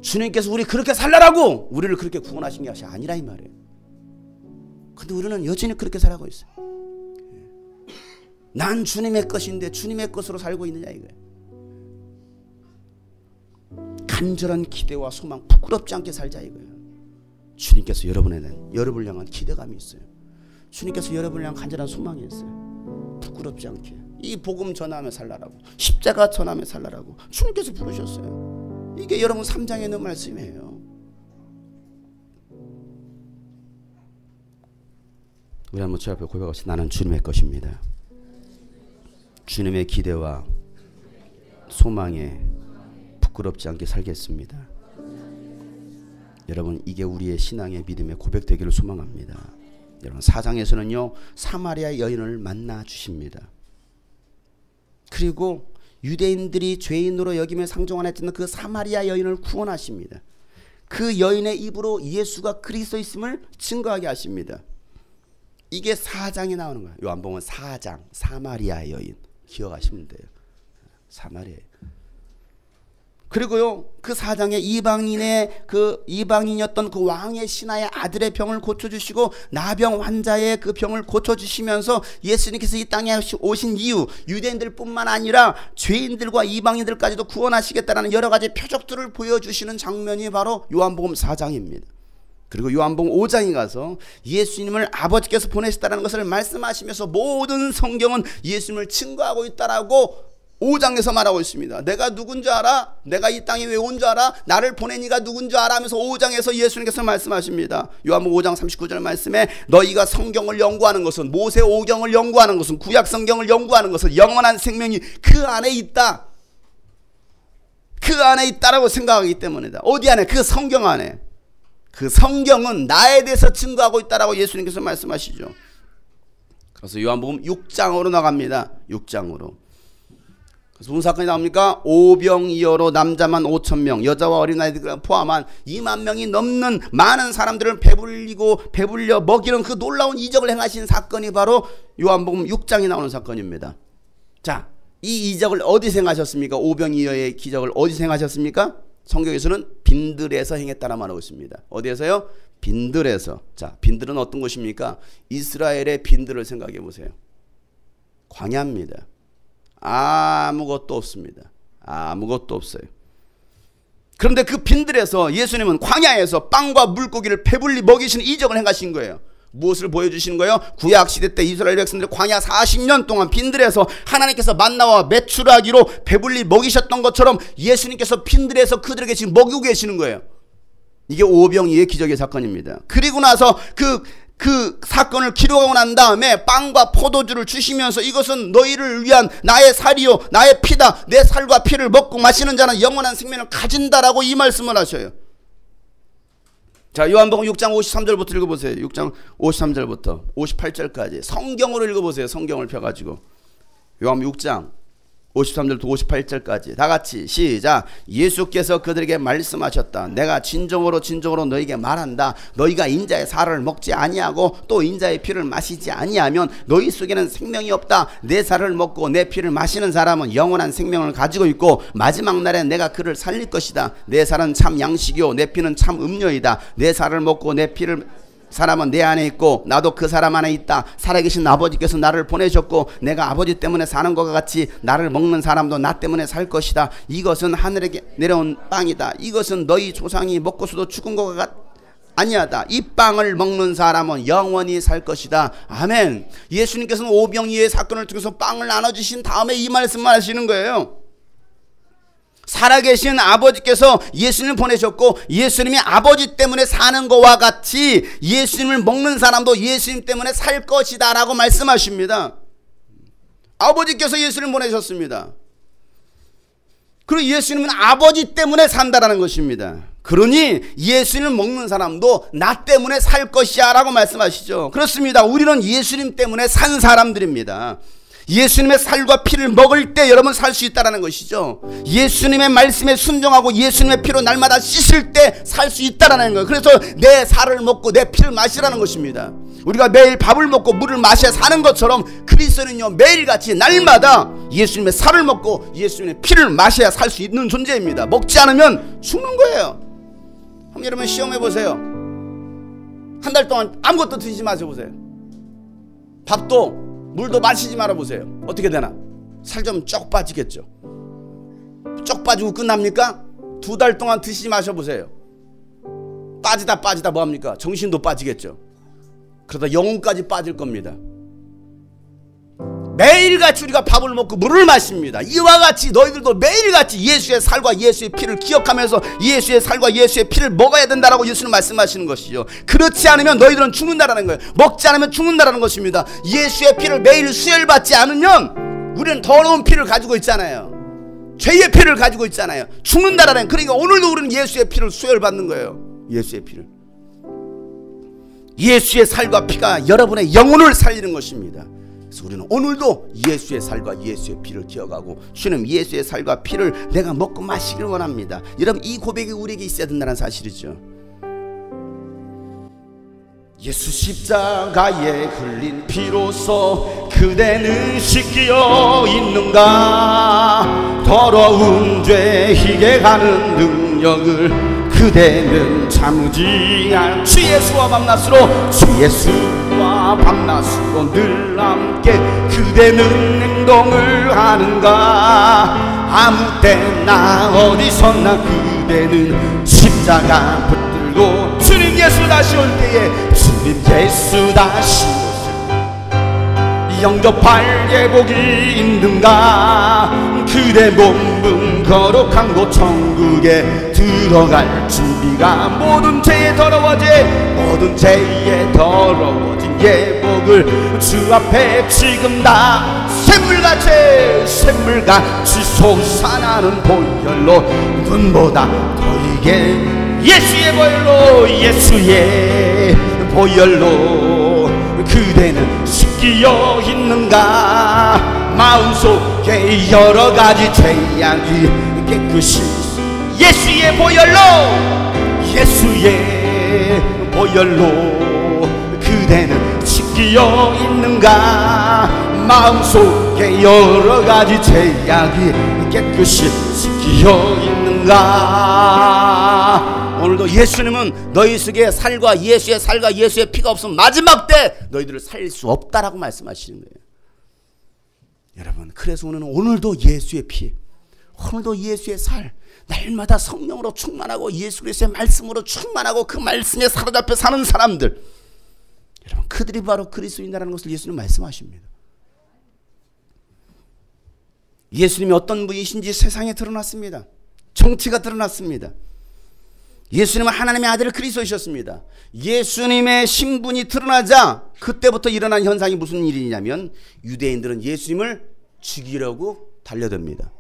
주님께서 우리 그렇게 살라라고 우리를 그렇게 구원하신 게 아니라 이 말이에요. 근데 우리는 여전히 그렇게 살아가고 있어요. 난 주님의 것인데 주님의 것으로 살고 있느냐 이거예요. 간절한 기대와 소망 부끄럽지 않게 살자 이거예요. 주님께서 여러분을 향한 기대감이 있어요. 주님께서 여러분을 향한 간절한 소망이 있어요. 부끄럽지 않게 이 복음 전하며 살라라고, 십자가 전하며 살라라고 주님께서 부르셨어요. 이게 여러분 3장에 있는 말씀이에요. 우리 한번 주 앞에 고백합시다. 나는 주님의 것입니다. 주님의 기대와 소망에 부끄럽지 않게 살겠습니다. 여러분, 이게 우리의 신앙의 믿음의 고백되기를 소망합니다. 여러분, 4장에서는요 사마리아 여인을 만나 주십니다. 그리고 유대인들이 죄인으로 여김에 상종 안에 있던 그 사마리아 여인을 구원하십니다. 그 여인의 입으로 예수가 그리스도있음을 증거하게 하십니다. 이게 4장에 나오는 거예요. 요한복음 4장 사마리아 여인 기억하시면 돼요. 사마리아. 그리고요 그 4장에 이방인이었던 그 왕의 신하의 아들의 병을 고쳐주시고 나병 환자의 그 병을 고쳐주시면서 예수님께서 이 땅에 오신 이유 유대인들뿐만 아니라 죄인들과 이방인들까지도 구원하시겠다는 여러 가지 표적들을 보여주시는 장면이 바로 요한복음 4장입니다. 그리고 요한복음 5장에 가서 예수님을 아버지께서 보내셨다는 것을 말씀하시면서 모든 성경은 예수님을 증거하고 있다라고 5장에서 말하고 있습니다. 내가 누군 줄 알아? 내가 이 땅에 왜 온 줄 알아? 나를 보낸 이가 누군 줄 알아? 하면서 5장에서 예수님께서 말씀하십니다. 요한복음 5장 39절 말씀에 너희가 성경을 연구하는 것은 모세 오경을 연구하는 것은 구약 성경을 연구하는 것은 영원한 생명이 그 안에 있다. 그 안에 있다라고 생각하기 때문이다. 어디 안에? 그 성경 안에. 그 성경은 나에 대해서 증거하고 있다라고 예수님께서 말씀하시죠. 그래서 요한복음 6장으로 나갑니다. 6장으로. 그래서 무슨 사건이 나옵니까? 오병이어로 남자만 5,000명, 여자와 어린아이들 포함한 2만 명이 넘는 많은 사람들을 배불려 먹이는 그 놀라운 이적을 행하신 사건이 바로 요한복음 6장에 나오는 사건입니다. 자, 이 이적을 어디서 행하셨습니까? 오병이어의 기적을 어디서 행하셨습니까? 성경에서는 빈들에서 행했다라 말하고 있습니다. 어디에서요? 빈들에서. 자, 빈들은 어떤 곳입니까? 이스라엘의 빈들을 생각해 보세요. 광야입니다. 아무것도 없습니다. 아무것도 없어요. 그런데 그 빈들에서 예수님은 광야에서 빵과 물고기를 배불리 먹이시는 이적을 행하신 거예요. 무엇을 보여주시는 거예요? 구약시대 때 이스라엘 백성들 광야 40년 동안 빈들에서 하나님께서 만나와 메추라기로 배불리 먹이셨던 것처럼 예수님께서 빈들에서 그들에게 지금 먹이고 계시는 거예요. 이게 오병이의 기적의 사건입니다. 그리고 나서 그 사건을 기록하고 난 다음에 빵과 포도주를 주시면서 이것은 너희를 위한 나의 살이요 나의 피다. 내 살과 피를 먹고 마시는 자는 영원한 생명을 가진다라고 이 말씀을 하셔요. 자, 요한복음 6장 53절부터 읽어보세요. 6장 53절부터 58절까지 성경으로 읽어보세요. 성경을 펴가지고 요한복음 6장 53절부터 58절까지 다 같이 시작. 예수께서 그들에게 말씀하셨다. 내가 진정으로 너희에게 말한다. 너희가 인자의 살을 먹지 아니하고 또 인자의 피를 마시지 아니하면 너희 속에는 생명이 없다. 내 살을 먹고 내 피를 마시는 사람은 영원한 생명을 가지고 있고 마지막 날에 내가 그를 살릴 것이다. 내 살은 참 양식이요 내 피는 참 음료이다. 내 살을 먹고 내 피를 사람은 내 안에 있고 나도 그 사람 안에 있다. 살아계신 아버지께서 나를 보내셨고 내가 아버지 때문에 사는 것과 같이 나를 먹는 사람도 나 때문에 살 것이다. 이것은 하늘에게 내려온 빵이다. 이것은 너희 조상이 먹고서도 죽은 것과 아니하다. 이 빵을 먹는 사람은 영원히 살 것이다. 아멘. 예수님께서는 오병이어의 사건을 통해서 빵을 나눠주신 다음에 이 말씀을 하시는 거예요. 살아계신 아버지께서 예수님을 보내셨고 예수님이 아버지 때문에 사는 것과 같이 예수님을 먹는 사람도 예수님 때문에 살 것이다 라고 말씀하십니다. 아버지께서 예수님을 보내셨습니다. 그리고 예수님은 아버지 때문에 산다라는 것입니다. 그러니 예수님을 먹는 사람도 나 때문에 살 것이야 라고 말씀하시죠. 그렇습니다. 우리는 예수님 때문에 산 사람들입니다. 예수님의 살과 피를 먹을 때 여러분 살 수 있다는 것이죠. 예수님의 말씀에 순종하고 예수님의 피로 날마다 씻을 때 살 수 있다는 거예요. 그래서 내 살을 먹고 내 피를 마시라는 것입니다. 우리가 매일 밥을 먹고 물을 마셔야 사는 것처럼 그리스도는요 매일같이 날마다 예수님의 살을 먹고 예수님의 피를 마셔야 살 수 있는 존재입니다. 먹지 않으면 죽는 거예요. 한번 여러분 시험해 보세요. 한 달 동안 아무것도 드시지 마셔보세요. 밥도 물도 마시지 말아보세요. 어떻게 되나? 살 좀 쩍 빠지겠죠. 쩍 빠지고 끝납니까? 2달 동안 드시지 마셔보세요. 빠지다 뭐합니까? 정신도 빠지겠죠. 그러다 영혼까지 빠질 겁니다. 매일같이 우리가 밥을 먹고 물을 마십니다. 이와 같이 너희들도 매일같이 예수의 살과 예수의 피를 기억하면서 예수의 살과 예수의 피를 먹어야 된다라고 예수는 말씀하시는 것이죠. 그렇지 않으면 너희들은 죽는다라는 거예요. 먹지 않으면 죽는다라는 것입니다. 예수의 피를 매일 수혈받지 않으면 우리는 더러운 피를 가지고 있잖아요. 죄의 피를 가지고 있잖아요. 죽는다라는. 그러니까 오늘도 우리는 예수의 피를 수혈받는 거예요. 예수의 피를. 예수의 살과 피가 여러분의 영혼을 살리는 것입니다. 그래서 우리는 오늘도 예수의 살과 예수의 피를 기억하고 주님 예수의 살과 피를 내가 먹고 마시길 원합니다. 여러분 이 고백이 우리에게 있어야 된다는 사실이죠. 예수 십자가에 흘린 피로써 그대는 씻겨 있는가. 더러운 죄 희게 하는 능력을 그대는 참으지 않. 주 예수와 밤낮으로 주 예수와 밤낮으로 늘 함께 그대는 행동을 하는가. 아무 때나 어디서나 그대는 십자가 붙들고 주님 예수 다시 올 때에 주님 예수 다시 오실 영접할 예복이 있는가. 그대 몸은 거룩한 곳 천국에 들어갈 준비가 모든 죄에 더러워진 예복을 주 앞에 지금 다 샘물같이 솟아나는 보혈로 눈보다 더이게 예수의 보혈로 그대는 씻기어 있는가. 마음속에 여러가지 죄악이 깨끗이 예수의 보혈로 그대는 씻기어 있는가. 마음속에 여러가지 죄악이 깨끗이 씻기어 있는가. 오늘도 예수님은 너희 속에 살과 예수의 살과 예수의 피가 없으면 마지막 때 너희들을 살릴 수 없다라고 말씀하시는 거예요. 여러분 그래서 오늘도 예수의 피, 오늘도 예수의 살, 날마다 성령으로 충만하고 예수 그리스도의 말씀으로 충만하고 그 말씀에 사로잡혀 사는 사람들, 여러분 그들이 바로 그리스도인이라는 것을 예수님 말씀하십니다. 예수님이 어떤 분이신지 세상에 드러났습니다. 정체가 드러났습니다. 예수님은 하나님의 아들 그리스도이셨습니다. 예수님의 신분이 드러나자 그때부터 일어난 현상이 무슨 일이냐면 유대인들은 예수님을 죽이려고 달려듭니다.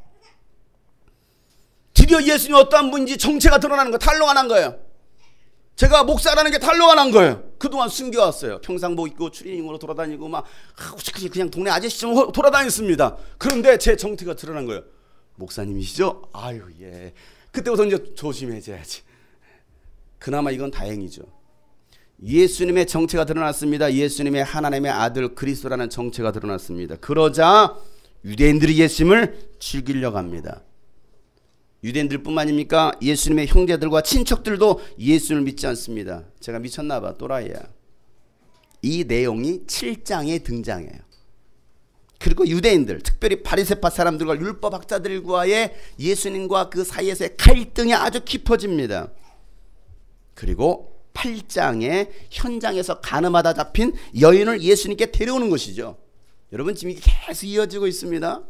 드디어 예수님이 어떠한 분인지 정체가 드러나는 거예요. 탄로가 난 거예요. 제가 목사라는 게 탄로가 난 거예요. 그동안 숨겨왔어요. 평상복 입고 추리닝으로 돌아다니고 막 그냥 동네 아저씨처럼 돌아다녔습니다. 그런데 제 정체가 드러난 거예요. 목사님이시죠? 아유 예. 그때부터 이제 조심해져야지. 그나마 이건 다행이죠. 예수님의 정체가 드러났습니다. 예수님의 하나님의 아들 그리스도라는 정체가 드러났습니다. 그러자 유대인들이 예수님을 죽이려고 합니다. 유대인들뿐만입니까? 예수님의 형제들과 친척들도 예수님을 믿지 않습니다. 제가 미쳤나봐. 또라이야. 이 내용이 7장에 등장해요. 그리고 유대인들, 특별히 바리새파 사람들과 율법학자들과의 예수님과 그 사이에서의 갈등이 아주 깊어집니다. 그리고 8장의 현장에서 간음하다 잡힌 여인을 예수님께 데려오는 것이죠. 여러분 지금 이게 계속 이어지고 있습니다.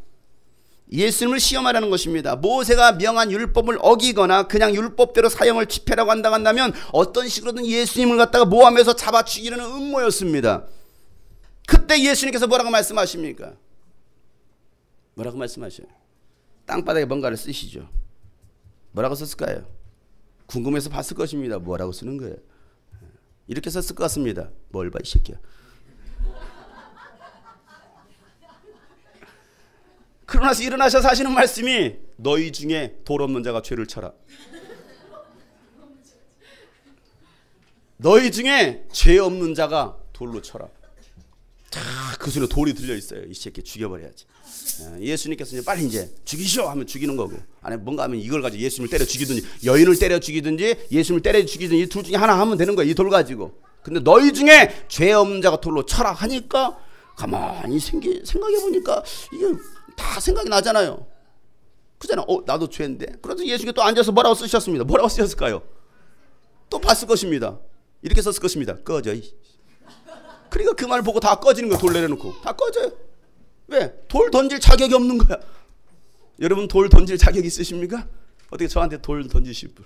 예수님을 시험하라는 것입니다. 모세가 명한 율법을 어기거나 그냥 율법대로 사형을 집행하고 한다면 어떤 식으로든 예수님을 갖다가 모함해서 잡아 죽이려는 음모였습니다. 그때 예수님께서 뭐라고 말씀하십니까? 뭐라고 말씀하셔요? 땅바닥에 뭔가를 쓰시죠. 뭐라고 썼을까요? 궁금해서 봤을 것입니다. 뭐라고 쓰는 거예요? 이렇게 썼을 것 같습니다. 뭘 봐 이 새끼야. 그러나서 일어나셔서 하시는 말씀이 너희 중에 돌 없는 자가 죄를 쳐라. 너희 중에 죄 없는 자가 돌로 쳐라. 그 소리에 돌이 들려 있어요. 이 새끼 죽여버려야지. 예수님께서 이제 빨리 이제 죽이시오 하면 죽이는 거고, 아니 뭔가 하면 이걸 가지고 예수님을 때려 죽이든지 여인을 때려 죽이든지 예수님을 때려 죽이든지 이 둘 중에 하나 하면 되는 거야. 이 돌 가지고. 근데 너희 중에 죄 없는 자가 돌로 쳐라 하니까 가만히 생각해 보니까 이게 다 생각이 나잖아요. 그잖아. 나도 죄인데. 그래서 예수님께 또 앉아서 뭐라고 쓰셨습니다. 뭐라고 쓰셨을까요? 또 봤을 것입니다. 이렇게 썼을 것입니다. 꺼져. 그러니까 그 말 보고 다 꺼지는 거예요. 돌 내려놓고 다 꺼져요. 왜? 돌 던질 자격이 없는 거야. 여러분 돌 던질 자격 있으십니까? 어떻게 저한테 돌 던지실 분?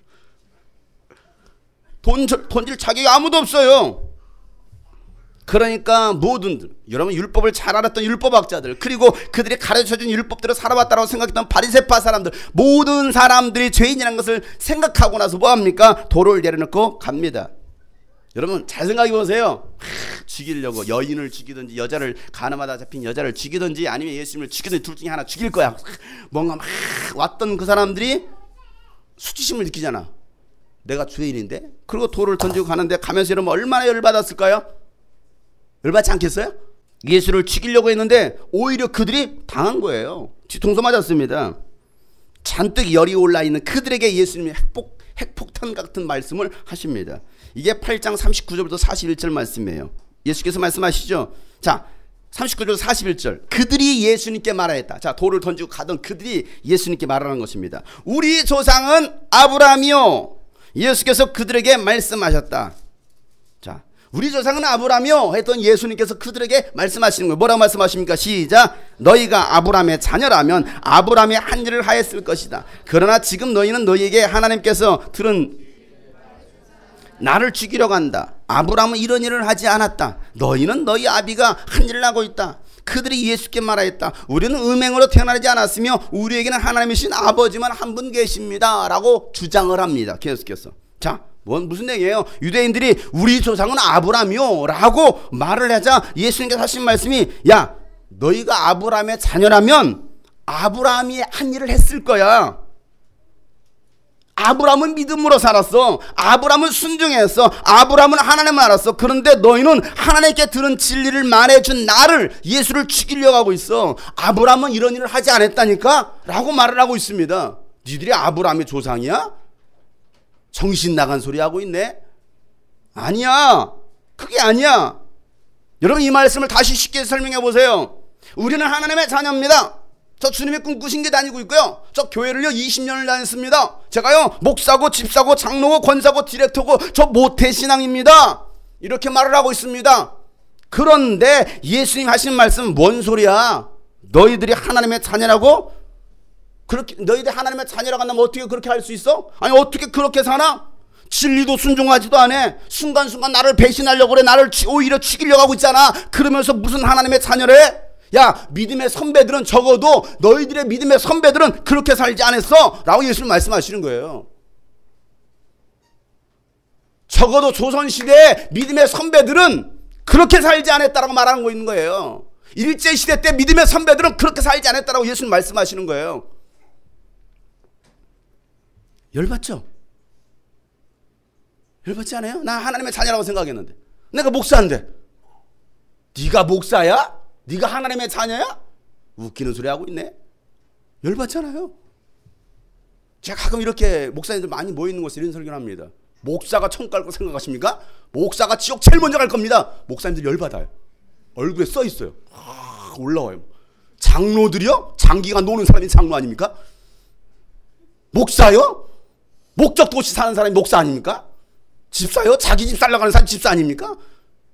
던질 자격이 아무도 없어요. 그러니까 모든 여러분 율법을 잘 알았던 율법학자들, 그리고 그들이 가르쳐준 율법대로 살아왔다고 생각했던 바리새파 사람들, 모든 사람들이 죄인이라는 것을 생각하고 나서 뭐합니까? 돌을 내려놓고 갑니다. 여러분 잘 생각해 보세요. 죽이려고 여인을 죽이든지 여자를 간음하다 잡힌 여자를 죽이든지 아니면 예수님을 죽이든지 둘 중에 하나 죽일 거야. 뭔가 막 왔던 그 사람들이 수치심을 느끼잖아. 내가 죄인인데. 그리고 돌을 던지고 가는데 가면서 여러분 얼마나 열받았을까요? 열받지 않겠어요? 예수를 죽이려고 했는데 오히려 그들이 당한 거예요. 뒤통수 맞았습니다. 잔뜩 열이 올라있는 그들에게 예수님이 핵폭탄 같은 말씀을 하십니다. 이게 8장 39절부터 41절 말씀이에요. 예수께서 말씀하시죠. 자, 39절 41절. 그들이 예수님께 말하였다. 자, 돌을 던지고 가던 그들이 예수님께 말하는 것입니다. 우리 조상은 아브라함이요. 예수께서 그들에게 말씀하셨다. 자, 우리 조상은 아브라함이요 했던 예수님께서 그들에게 말씀하시는 거예요. 뭐라고 말씀하십니까? 시작. 너희가 아브라함의 자녀라면 아브라함의 한 일을 하였을 것이다. 그러나 지금 너희는 너희에게 하나님께서 들은 나를 죽이려고 한다. 아브라함은 이런 일을 하지 않았다. 너희는 너희 아비가 한 일을 하고 있다. 그들이 예수께 말하였다. 우리는 음행으로 태어나지 않았으며 우리에게는 하나님이신 아버지만 한 분 계십니다. 라고 주장을 합니다. 계속해서. 자, 무슨 얘기예요? 유대인들이 우리 조상은 아브라함이요 라고 말을 하자 예수님께서 하신 말씀이, 야, 너희가 아브라함의 자녀라면 아브라함이 한 일을 했을 거야. 아브라함은 믿음으로 살았어. 아브라함은 순종했어. 아브라함은 하나님을 알았어. 그런데 너희는 하나님께 들은 진리를 말해준 나를, 예수를 죽이려고 하고 있어. 아브라함은 이런 일을 하지 않았다니까? 라고 말을 하고 있습니다. 니들이 아브라함의 조상이야? 정신 나간 소리 하고 있네? 아니야. 그게 아니야. 여러분 이 말씀을 다시 쉽게 설명해 보세요. 우리는 하나님의 자녀입니다. 저 주님의 꿈꾸신 게 다니고 있고요. 저 교회를요 20년을 다녔습니다. 제가요 목사고 집사고 장로고 권사고 디렉터고 저 모태신앙입니다. 이렇게 말을 하고 있습니다. 그런데 예수님 하신 말씀 뭔 소리야? 너희들이 하나님의 자녀라고? 그렇게 너희들 하나님의 자녀라고 한다면 어떻게 그렇게 할 수 있어? 아니 어떻게 그렇게 사나? 진리도 순종하지도 않아. 순간순간 나를 배신하려고 그래. 나를 오히려 죽이려고 하고 있잖아. 그러면서 무슨 하나님의 자녀래? 야, 믿음의 선배들은 적어도 너희들의 믿음의 선배들은 그렇게 살지 않았어 라고 예수님 말씀하시는 거예요. 적어도 조선시대의 믿음의 선배들은 그렇게 살지 않았다라고 말하는 거 있는 거예요. 일제시대 때 믿음의 선배들은 그렇게 살지 않았다라고 예수님 말씀하시는 거예요. 열받죠? 열받지 않아요? 나 하나님의 자녀라고 생각했는데, 내가 목사인데. 네가 목사야? 네가 하나님의 자녀야? 웃기는 소리 하고 있네. 열받잖아요. 제가 가끔 이렇게 목사님들 많이 모이는 곳에 이런 설교를 합니다. 목사가 천국 갈 거 생각하십니까? 목사가 지옥 제일 먼저 갈 겁니다. 목사님들 열받아요. 얼굴에 써 있어요. 올라와요. 장로들이요? 장기가 노는 사람이 장로 아닙니까? 목사요? 목적도 없이 사는 사람이 목사 아닙니까? 집사요? 자기 집 살려가는 사람 집사 아닙니까?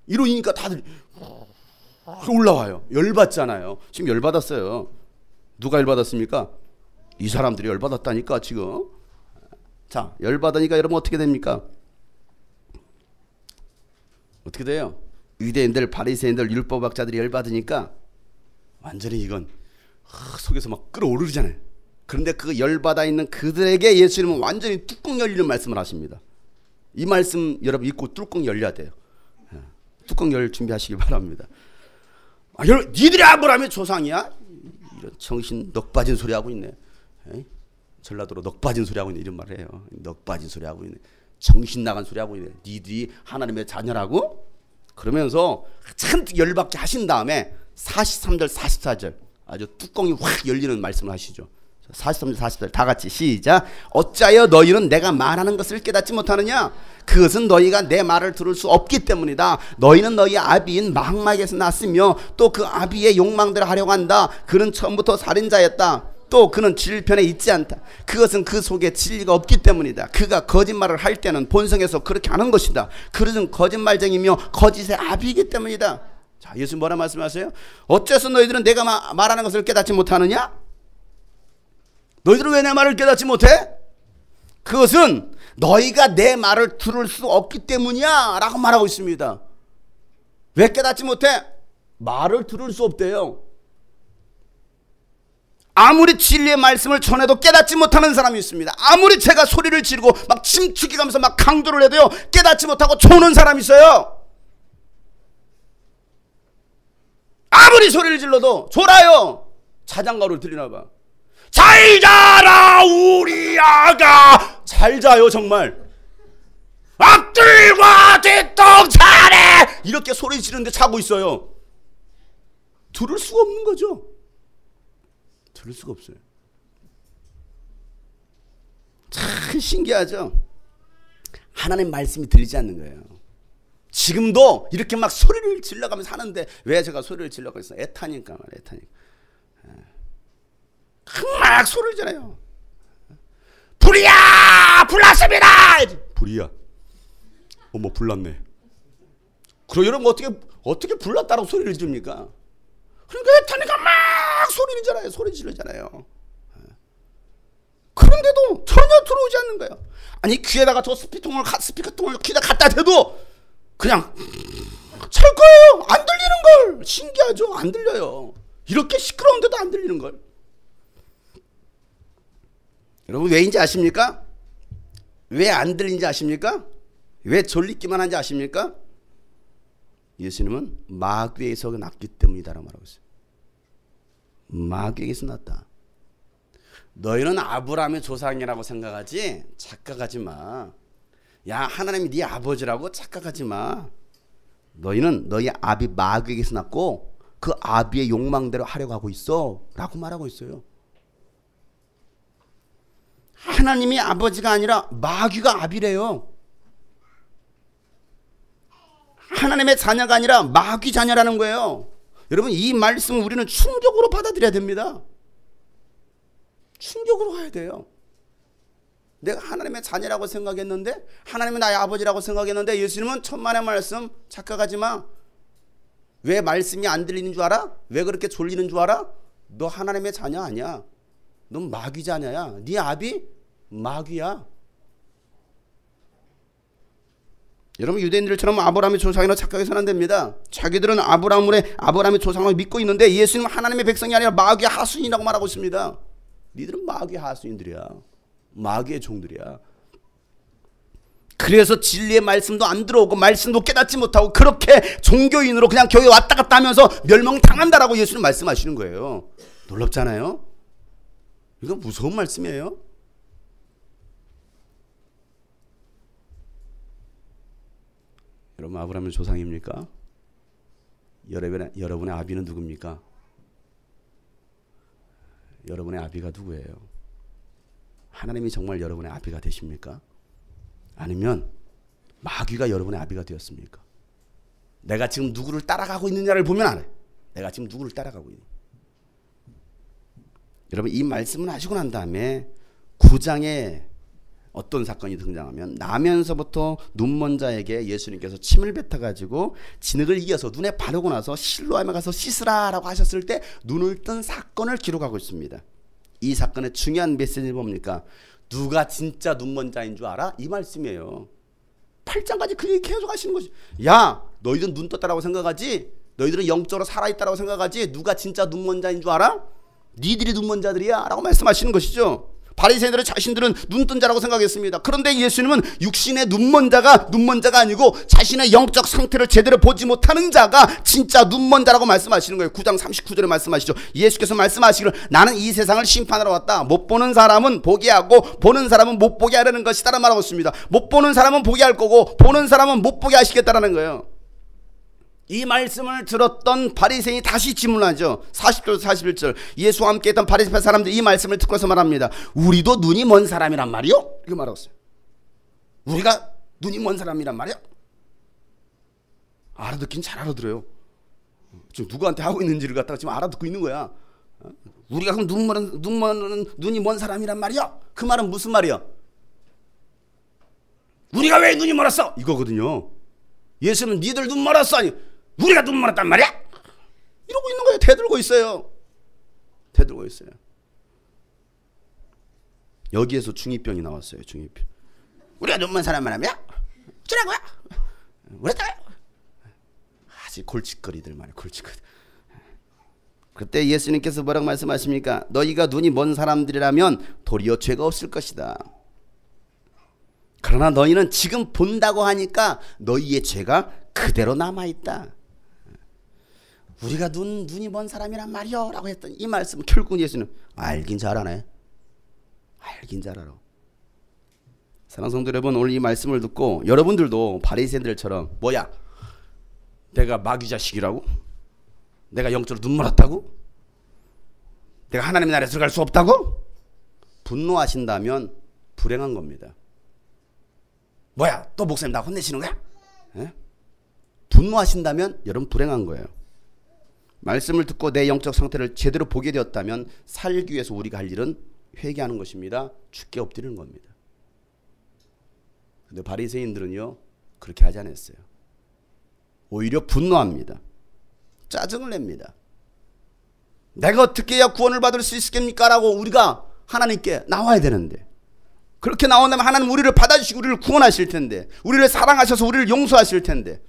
이러니까 다들 올라와요. 열받잖아요. 지금 열받았어요. 누가 열받았습니까? 이 사람들이 열받았다니까 지금. 자, 열받으니까 여러분 어떻게 됩니까? 어떻게 돼요? 유대인들, 바리새인들, 율법학자들이 열받으니까 완전히 이건 속에서 막 끓어오르잖아요. 그런데 그 열받아 있는 그들에게 예수님은 완전히 뚜껑 열리는 말씀을 하십니다. 이 말씀 여러분 읽고 뚜껑 열려야 돼요. 뚜껑 열 준비하시기 바랍니다. 니들이 아브라함의 조상이야? 이런 정신 넋 빠진 소리 하고 있네. 전라도로 넋 빠진 소리 하고 있네. 이런 말을 해요. 넋 빠진 소리 하고 있네. 정신 나간 소리 하고 있네. 니들이 하나님의 자녀라고? 그러면서 잔뜩 열받게 하신 다음에 43절 44절 아주 뚜껑이 확 열리는 말씀을 하시죠. 43절 44절 다 같이 시작. 어찌하여 너희는 내가 말하는 것을 깨닫지 못하느냐? 그것은 너희가 내 말을 들을 수 없기 때문이다. 너희는 너희 아비인 망막에서 났으며 또 그 아비의 욕망대로 하려고 한다. 그는 처음부터 살인자였다. 또 그는 진리편에 있지 않다. 그것은 그 속에 진리가 없기 때문이다. 그가 거짓말을 할 때는 본성에서 그렇게 하는 것이다. 그것은 거짓말쟁이며 거짓의 아비이기 때문이다. 자, 예수 뭐라 말씀하세요? 어째서 너희들은 내가 말하는 것을 깨닫지 못하느냐? 너희들은 왜 내 말을 깨닫지 못해? 그것은 너희가 내 말을 들을 수 없기 때문이야 라고 말하고 있습니다. 왜 깨닫지 못해? 말을 들을 수 없대요. 아무리 진리의 말씀을 전해도 깨닫지 못하는 사람이 있습니다. 아무리 제가 소리를 지르고 막 침축이 가면서 막 강조를 해도요 깨닫지 못하고 조는 사람이 있어요. 아무리 소리를 질러도 졸아요. 자장가로 들리나 봐. 잘 자라 우리 아가. 잘 자요 정말. 앞들과 뒤통차례 이렇게 소리 지르는데 자고 있어요. 들을 수가 없는 거죠. 들을 수가 없어요. 참 신기하죠. 하나님 말씀이 들리지 않는 거예요. 지금도 이렇게 막 소리를 질러가면서 하는데 왜 제가 소리를 질러가면서 있어요? 애타니까 말이에요. 애타니까. 막 소리를 지르요. 불이야! 불났습니다! 불이야. 어머 불났네. 그럼 여러분 어떻게 불났다고 소리를 지릅니까? 그러니까 애타니까 막 소리를 지르잖아요. 소리 지르잖아요. 그런데도 전혀 들어오지 않는 거예요. 아니 귀에다가 저 스피커통을 귀에다 갖다 대도 그냥 잘 거예요. 안 들리는 걸. 신기하죠. 안 들려요. 이렇게 시끄러운데도 안 들리는 걸. 여러분 왜인지 아십니까? 왜 안 들리는지 아십니까? 왜 졸리기만 한지 아십니까? 예수님은 마귀에서 났기 때문이다라고 말하고 있어요. 마귀에게서 났다. 너희는 아브라함의 조상이라고 생각하지 착각하지 마. 야 하나님이 네 아버지라고 착각하지 마. 너희는 너희 아비 마귀에게서 났고 그 아비의 욕망대로 하려고 하고 있어 라고 말하고 있어요. 하나님이 아버지가 아니라 마귀가 아비래요. 하나님의 자녀가 아니라 마귀 자녀라는 거예요. 여러분 이 말씀을 우리는 충격으로 받아들여야 됩니다. 충격으로 가야 돼요. 내가 하나님의 자녀라고 생각했는데 하나님은 나의 아버지라고 생각했는데 예수님은 천만의 말씀 착각하지 마. 왜 말씀이 안 들리는 줄 알아? 왜 그렇게 졸리는 줄 알아? 너 하나님의 자녀 아니야. 넌 마귀 자녀야. 네 아비 마귀야. 여러분 유대인들처럼 아브라함의 조상이라 착각해서는 안 됩니다. 자기들은 아브라함의 조상을 믿고 있는데 예수님은 하나님의 백성이 아니라 마귀의 하수인이라고 말하고 있습니다. 니들은 마귀의 하수인들이야. 마귀의 종들이야. 그래서 진리의 말씀도 안 들어오고 말씀도 깨닫지 못하고 그렇게 종교인으로 그냥 교회 왔다 갔다 하면서 멸망당한다라고 예수님 말씀하시는 거예요. 놀랍잖아요. 이거 무서운 말씀이에요. 여러분 아브라함의 조상입니까? 여러분의 아비는 누굽니까? 여러분의 아비가 누구예요? 하나님이 정말 여러분의 아비가 되십니까? 아니면 마귀가 여러분의 아비가 되었습니까? 내가 지금 누구를 따라가고 있느냐를 보면 알아요. 내가 지금 누구를 따라가고 있는. 여러분 이 말씀을 하시고 난 다음에 9장에 어떤 사건이 등장하면 나면서부터 눈먼 자에게 예수님께서 침을 뱉어가지고 진흙을 이어서 눈에 바르고 나서 실로암에 가서 씻으라라고 하셨을 때 눈을 뜬 사건을 기록하고 있습니다. 이 사건의 중요한 메시지는 뭡니까? 누가 진짜 눈먼 자인 줄 알아? 이 말씀이에요. 8장까지 그 얘기 계속 하시는 것이, 야 너희들은 눈 떴다라고 생각하지? 너희들은 영적으로 살아있다라고 생각하지? 누가 진짜 눈먼 자인 줄 알아? 니들이 눈먼 자들이야 라고 말씀하시는 것이죠. 바리새인들은 자신들은 눈뜬 자라고 생각했습니다. 그런데 예수님은 육신의 눈먼 자가 아니고 자신의 영적 상태를 제대로 보지 못하는 자가 진짜 눈먼 자라고 말씀하시는 거예요. 9장 39절에 말씀하시죠. 예수께서 말씀하시기를 나는 이 세상을 심판하러 왔다. 못 보는 사람은 보게 하고 보는 사람은 못 보게 하려는 것이다라고 말하고 있습니다. 못 보는 사람은 보게 할 거고 보는 사람은 못 보게 하시겠다라는 거예요. 이 말씀을 들었던 바리새인이 다시 질문하죠. 40절 41절 예수와 함께 했던 바리새 사람들이 이 말씀을 듣고서 말합니다. 우리도 눈이 먼 사람이란 말이요? 이렇게 말하고 있어요. 우리가 눈이 먼 사람이란 말이야? 알아듣긴 잘 알아들어요. 지금 누구한테 하고 있는지를 갖다가 지금 알아듣고 있는 거야. 우리가 그럼 눈이 먼 사람이란 말이야? 그 말은 무슨 말이야? 우리가 왜 눈이 멀었어? 이거거든요. 예수는 니들 눈 멀었어? 아니 우리가 눈 멀었단 말이야? 이러고 있는 거예요. 대들고 있어요. 대들고 있어요. 여기에서 중2병이 나왔어요. 중2병. 우리가 눈 먼 사람 말하면 어쩌라고요? 그랬다고요? 아직 골칫거리들 말이야. 골칫거리. 그때 예수님께서 뭐라고 말씀하십니까? 너희가 눈이 먼 사람들이라면 도리어 죄가 없을 것이다. 그러나 너희는 지금 본다고 하니까 너희의 죄가 그대로 남아있다. 우리가 눈이 먼 사람이란 말이요 라고 했더니 이 말씀 결국 예수는 알긴 잘하네. 알긴 잘 알아. 사랑하는 성도 여러분, 오늘 이 말씀을 듣고 여러분들도 바리새인들처럼 뭐야? 내가 마귀 자식이라고? 내가 영적으로 눈 멀었다고? 내가 하나님의 나라에 들어갈 수 없다고? 분노하신다면 불행한 겁니다. 뭐야? 또 목사님 나 혼내시는 거야? 에? 분노하신다면 여러분 불행한 거예요. 말씀을 듣고 내 영적 상태를 제대로 보게 되었다면 살기 위해서 우리가 할 일은 회개하는 것입니다. 죽게 엎드리는 겁니다. 근데 바리새인들은요 그렇게 하지 않았어요. 오히려 분노합니다. 짜증을 냅니다. 내가 어떻게 해야 구원을 받을 수 있겠습니까? 라고 우리가 하나님께 나와야 되는데, 그렇게 나온다면 하나님 우리를 받아주시고 우리를 구원하실 텐데, 우리를 사랑하셔서 우리를 용서하실 텐데,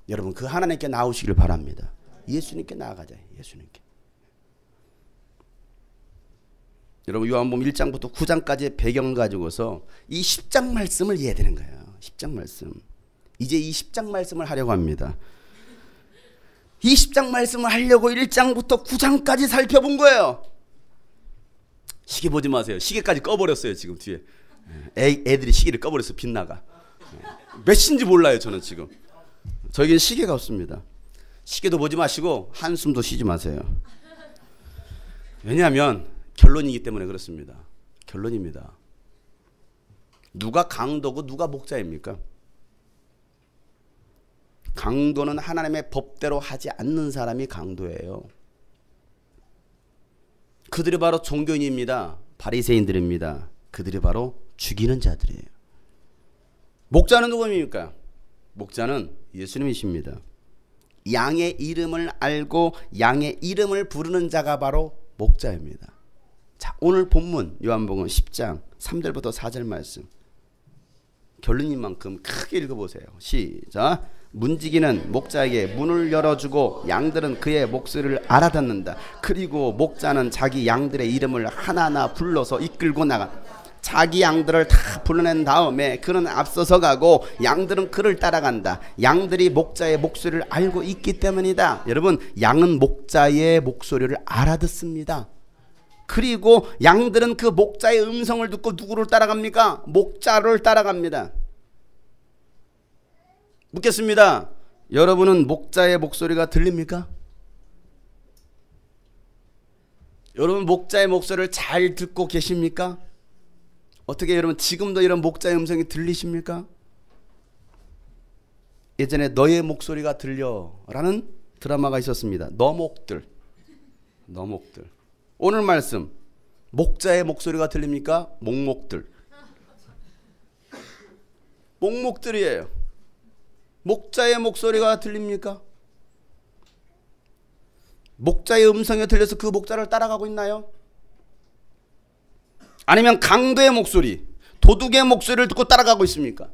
여러분 그 하나님께 나오시길 바랍니다. 예수님께 나아가자. 예수님께. 여러분 요한복음 1장부터 9장까지의 배경을 가지고서 이 10장 말씀을 이해해야 되는 거예요. 10장 말씀. 이제 이 10장 말씀을 하려고 합니다. 이 10장 말씀을 하려고 1장부터 9장까지 살펴본 거예요. 시계 보지 마세요. 시계까지 꺼버렸어요. 지금 뒤에 애들이 시계를 꺼버렸어요. 빛나가. 몇 시인지 몰라요. 저는 지금. 저에겐 시계가 없습니다. 시계도 보지 마시고 한숨도 쉬지 마세요. 왜냐하면 결론이기 때문에 그렇습니다. 결론입니다. 누가 강도고 누가 목자입니까? 강도는 하나님의 법대로 하지 않는 사람이 강도예요. 그들이 바로 종교인입니다. 바리새인들입니다. 그들이 바로 죽이는 자들이에요. 목자는 누구입니까? 목자는 예수님이십니다. 양의 이름을 알고 양의 이름을 부르는 자가 바로 목자입니다. 자, 오늘 본문 요한복음 10장 3절부터 4절 말씀 결론인 만큼 크게 읽어보세요. 시작. 문지기는 목자에게 문을 열어주고 양들은 그의 목소리를 알아듣는다. 그리고 목자는 자기 양들의 이름을 하나하나 불러서 이끌고 나가 자기 양들을 다 불러낸 다음에 그는 앞서서 가고 양들은 그를 따라간다. 양들이 목자의 목소리를 알고 있기 때문이다. 여러분, 양은 목자의 목소리를 알아듣습니다. 그리고 양들은 그 목자의 음성을 듣고 누구를 따라갑니까? 목자를 따라갑니다. 묻겠습니다. 여러분은 목자의 목소리가 들립니까? 여러분 목자의 목소리를 잘 듣고 계십니까? 어떻게 여러분 지금도 이런 목자의 음성이 들리십니까? 예전에 너의 목소리가 들려라는 드라마가 있었습니다. 너목들. 오늘 말씀 목자의 목소리가 들립니까? 목목들. 목목들이에요. 목자의 목소리가 들립니까? 목자의 음성이 들려서 그 목자를 따라가고 있나요? 아니면 강도의 목소리, 도둑의 목소리를 듣고 따라가고 있습니까?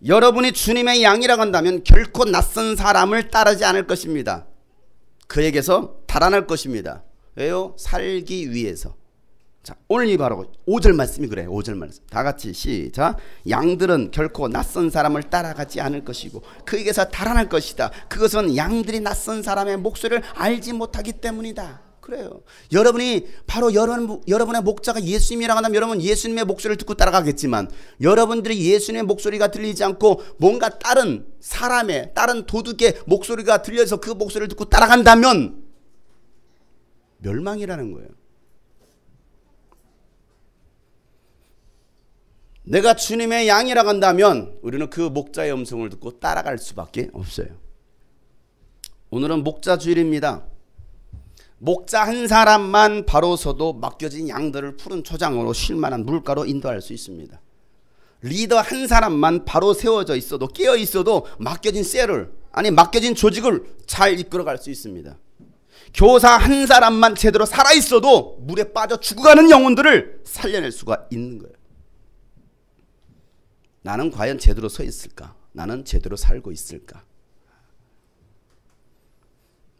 여러분이 주님의 양이라고 한다면 결코 낯선 사람을 따르지 않을 것입니다. 그에게서 달아날 것입니다. 왜요? 살기 위해서. 자, 오늘 이 바로 5절 말씀이 그래요. 5절 말씀. 다 같이 시작. 양들은 결코 낯선 사람을 따라가지 않을 것이고 그에게서 달아날 것이다. 그것은 양들이 낯선 사람의 목소리를 알지 못하기 때문이다. 그래요. 여러분이 바로 여러분의 목자가 예수님이라고 한다면 여러분 예수님의 목소리를 듣고 따라가겠지만 여러분들이 예수님의 목소리가 들리지 않고 뭔가 다른 사람의 다른 도둑의 목소리가 들려서 그 목소리를 듣고 따라간다면 멸망이라는 거예요. 내가 주님의 양이라고 한다면 우리는 그 목자의 음성을 듣고 따라갈 수밖에 없어요. 오늘은 목자 주일입니다. 목자 한 사람만 바로 서도 맡겨진 양들을 푸른 초장으로 쉴만한 물가로 인도할 수 있습니다. 리더 한 사람만 바로 세워져 있어도 깨어 있어도 맡겨진 셀을 아니 맡겨진 조직을 잘 이끌어갈 수 있습니다. 교사 한 사람만 제대로 살아 있어도 물에 빠져 죽어가는 영혼들을 살려낼 수가 있는 거예요. 나는 과연 제대로 서 있을까? 나는 제대로 살고 있을까?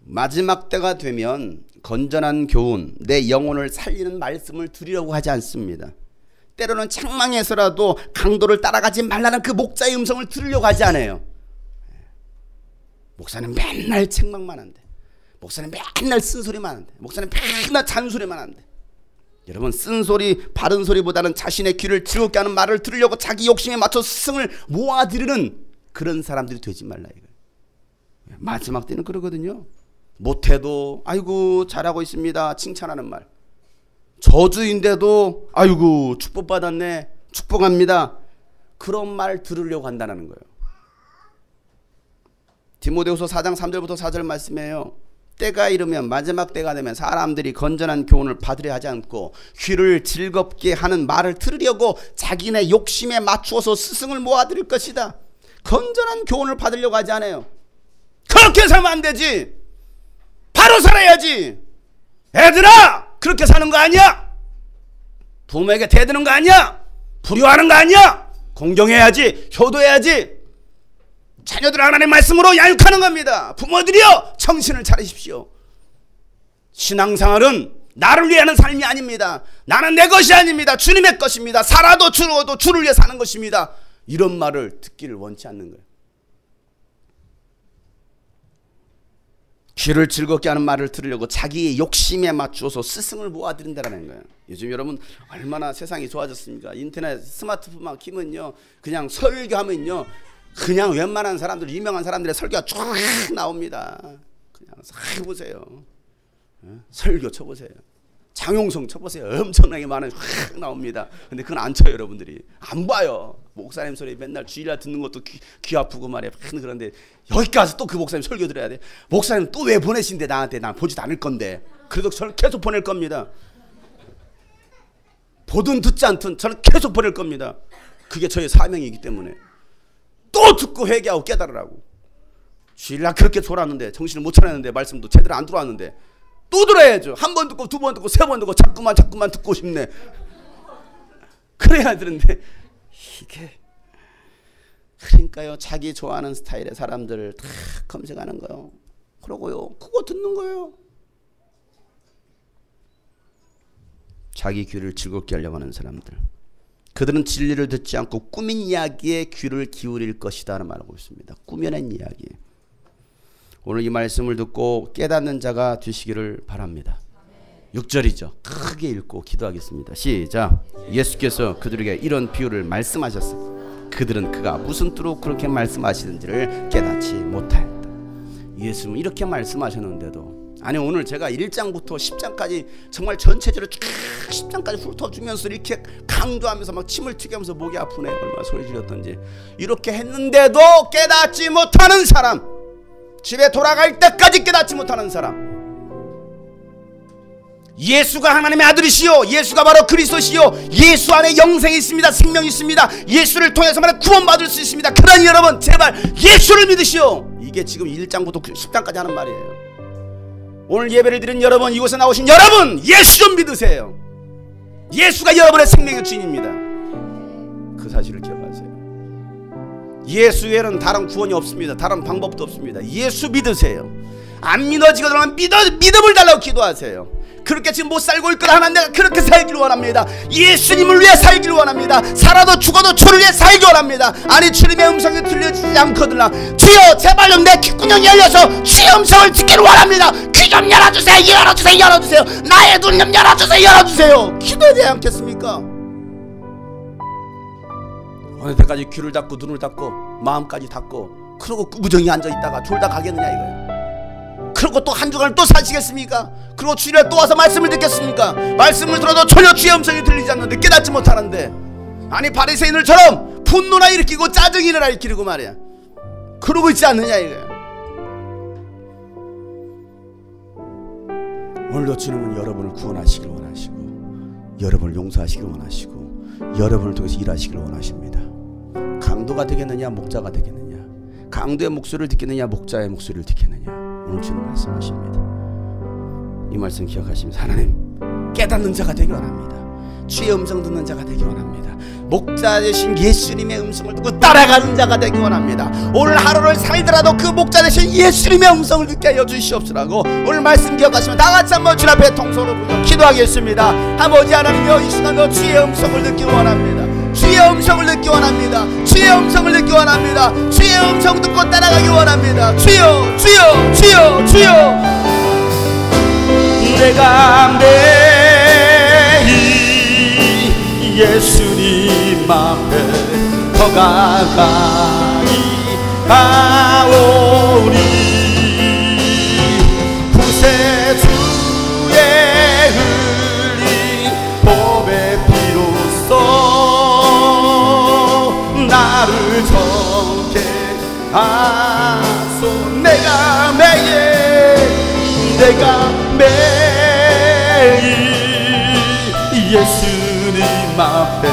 마지막 때가 되면 건전한 교훈, 내 영혼을 살리는 말씀을 드리려고 하지 않습니다. 때로는 책망에서라도 강도를 따라가지 말라는 그 목자의 음성을 들으려고 하지 않아요. 목사는 맨날 책망만 한대. 목사는 맨날 쓴소리만 한대. 목사는 맨날 잔소리만 한대. 여러분 쓴소리 바른 소리보다는 자신의 귀를 즐겁게 하는 말을 들으려고 자기 욕심에 맞춰 스승을 모아들이는 그런 사람들이 되지 말라 이거예요. 마지막 때는 그러거든요. 못해도 아이고 잘하고 있습니다 칭찬하는 말, 저주인데도 아이고 축복받았네 축복합니다 그런 말 들으려고 한다는 거예요. 디모데후서 4장 3절부터 4절 말씀이에요. 때가 이르면 마지막 때가 되면 사람들이 건전한 교훈을 받으려 하지 않고 귀를 즐겁게 하는 말을 들으려고 자기네 욕심에 맞추어서 스승을 모아들일 것이다. 건전한 교훈을 받으려고 하지 않아요. 그렇게 살면 안 되지. 바로 살아야지. 애들아 그렇게 사는 거 아니야. 부모에게 대드는 거 아니야. 불효하는 거 아니야. 공경해야지. 효도해야지. 자녀들 하나님의 말씀으로 양육하는 겁니다. 부모들이여 정신을 차리십시오. 신앙생활은 나를 위해 하는 삶이 아닙니다. 나는 내 것이 아닙니다. 주님의 것입니다. 살아도 죽어도 주를 위해 사는 것입니다. 이런 말을 듣기를 원치 않는 거예요. 귀를 즐겁게 하는 말을 들으려고 자기의 욕심에 맞추어서 스승을 모아들인다는 거예요. 요즘 여러분 얼마나 세상이 좋아졌습니까? 인터넷 스마트폰만 키면요 그냥 설교하면요 그냥 웬만한 사람들 유명한 사람들의 설교가 쫙 나옵니다. 그냥 싹 보세요. 설교 쳐보세요. 장용성 쳐보세요. 엄청나게 많은 확 나옵니다. 근데 그건 안 쳐요. 여러분들이 안 봐요. 목사님 소리 맨날 주일날 듣는 것도 귀 아프고 말이야. 그런데 여기 가서 또 그 목사님 설교 들어야 돼. 목사님 또 왜 보내신데 나한테. 난 보지도 않을 건데. 그래도 저는 계속 보낼 겁니다. 보든 듣지 않든 저는 계속 보낼 겁니다. 그게 저의 사명이기 때문에. 또 듣고 회개하고 깨달으라고. 주일날 그렇게 졸았는데 정신을 못 차렸는데 말씀도 제대로 안 들어왔는데 또 들어야죠. 한 번 듣고 두 번 듣고 세 번 듣고 자꾸만 듣고 싶네. 그래야 되는데 이게 그러니까요 자기 좋아하는 스타일의 사람들을 다 검색하는 거예요. 그러고요 그거 듣는 거예요. 자기 귀를 즐겁게 하려고 하는 사람들, 그들은 진리를 듣지 않고 꾸민 이야기에 귀를 기울일 것이다 하는 말을 하고 있습니다. 꾸며낸 이야기. 오늘 이 말씀을 듣고 깨닫는 자가 되시기를 바랍니다. 6절이죠. 크게 읽고 기도하겠습니다. 시작. 예수께서 그들에게 이런 비유를 말씀하셨어. 그들은 그가 무슨 뜻으로 그렇게 말씀하시는지를 깨닫지 못하였다. 예수님은 이렇게 말씀하셨는데도 아니 오늘 제가 1장부터 10장까지 정말 전체적으로 쭉 10장까지 훑어주면서 이렇게 강조하면서 막 침을 튀기면서 목이 아프네 얼마나 소리 지르었던지 이렇게 했는데도 깨닫지 못하는 사람, 집에 돌아갈 때까지 깨닫지 못하는 사람, 예수가 하나님의 아들이시요 예수가 바로 그리스도시요 예수 안에 영생이 있습니다. 생명이 있습니다. 예수를 통해서만 구원받을 수 있습니다. 그러니 여러분 제발 예수를 믿으시오. 이게 지금 1장부터 10장까지 하는 말이에요. 오늘 예배를 드린 여러분, 이곳에 나오신 여러분, 예수 좀 믿으세요. 예수가 여러분의 생명의 주인입니다. 그 사실을 기억하세요. 예수 외에는 다른 구원이 없습니다. 다른 방법도 없습니다. 예수 믿으세요. 안 믿어지거든 믿음을 달라고 기도하세요. 그렇게 지금 못 살고 있거나 하나님 내가 그렇게 살기를 원합니다. 예수님을 위해 살기를 원합니다. 살아도 죽어도 주를 위해 살기 원합니다. 아니 주님의 음성이 들려지지 않거든요. 주여 제발 좀 내 귓구녕이 열려서 주의 음성을 듣기를 원합니다. 귀 좀 열어주세요. 열어주세요. 열어주세요. 나의 눈 좀 열어주세요. 열어주세요. 기도하지 않겠습니까? 어느 때까지 귀를 닫고 눈을 닫고 마음까지 닫고 그러고 무정히 앉아있다가 졸다 가겠느냐 이거예요. 그리고 또 한 주간을 또 사시겠습니까? 그리고 주일에 또 와서 말씀을 듣겠습니까? 말씀을 들어도 전혀 주의 음성이 들리지 않는데 깨닫지 못하는데, 아니 바리새인들처럼 분노나 일으키고 짜증이나 일으키고 말이야. 그러고 있지 않느냐 이거야. 오늘도 주님은 여러분을 구원하시길 원하시고 여러분을 용서하시길 원하시고 여러분을 통해서 일하시길 원하십니다. 강도가 되겠느냐 목자가 되겠느냐, 강도의 목소리를 듣겠느냐 목자의 목소리를 듣겠느냐, 오늘 주님 말씀하십니다. 이 말씀 기억하시면서 하나님 깨닫는 자가 되기 원합니다. 주의 음성 듣는 자가 되기 원합니다. 목자 되신 예수님의 음성을 듣고 따라가는 자가 되기 원합니다. 오늘 하루를 살더라도 그 목자 되신 예수님의 음성을 듣게 하여 주시옵소라고 오늘 말씀 기억하시면 다같이 한번 주 앞에 통성으로 부르며 기도하겠습니다. 아버지 하나님여, 이 시간도 주의 음성을 듣기 원합니다. 주의 음성을 듣기 원합니다. 주의 음성을 듣기 원합니다. 주의 음성 듣고 따라가기 원합니다. 주여 주여 주여 주여. 내가 매일 예수님 앞에 더 가까이 가오니 구세주의 흘린 보배 피로써 나를 정케 하소. 내가 매일 예수님 앞에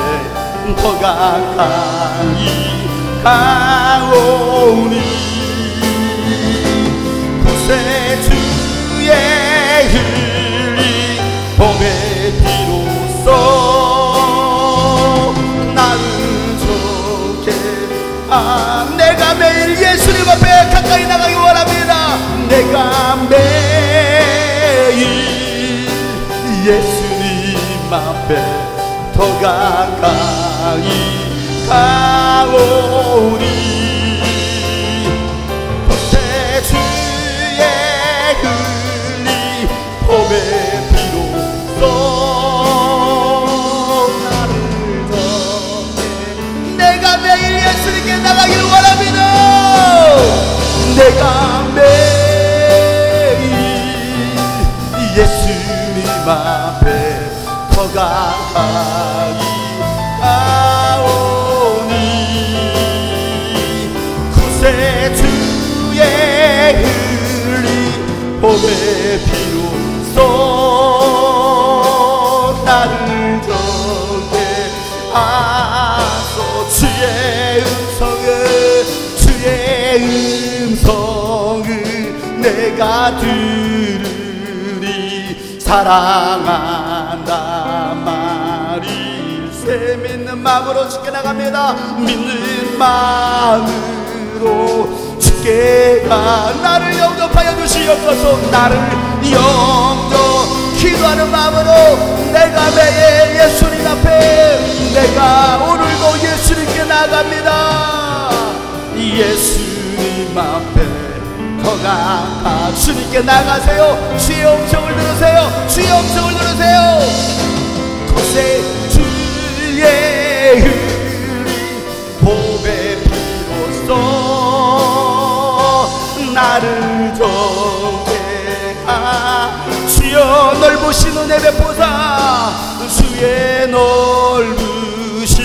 더 가까이 가오니 구세주의 흘린 보배 피로써 나를 좋게 내가 매일 예수님 앞에 가까이 나가기 원합니다. 내가 매일 예수님 앞에 더 가까이 가오니 구세주의 흘린 보배 피로써 나를 정해 내가 매일 예수님께 나가기를 원합니다. 내가 매일 예수님 앞에 더 가까이 가오니 구세주의 흘린 보배 피로써 나를 정케 하소. 주의 음성을 내가 들으리 사랑한다 말일세. 믿는 마음으로 주께 나갑니다. 믿는 마음으로 주께가 나를 영접하여 주시옵소서. 나를 영접 기도하는 마음으로 내가 매일 예수님 앞에 내가 오늘도 예수님께 나갑니다. 예수님 앞에 더 가까이 주님께 나가세요. 주의 음성을 들으세요. 주의 음성을 들으세요. 구세주의 흘린 보배 피로써 나를 정케 주여 넓으신 은혜 베푸사 주의 넓으신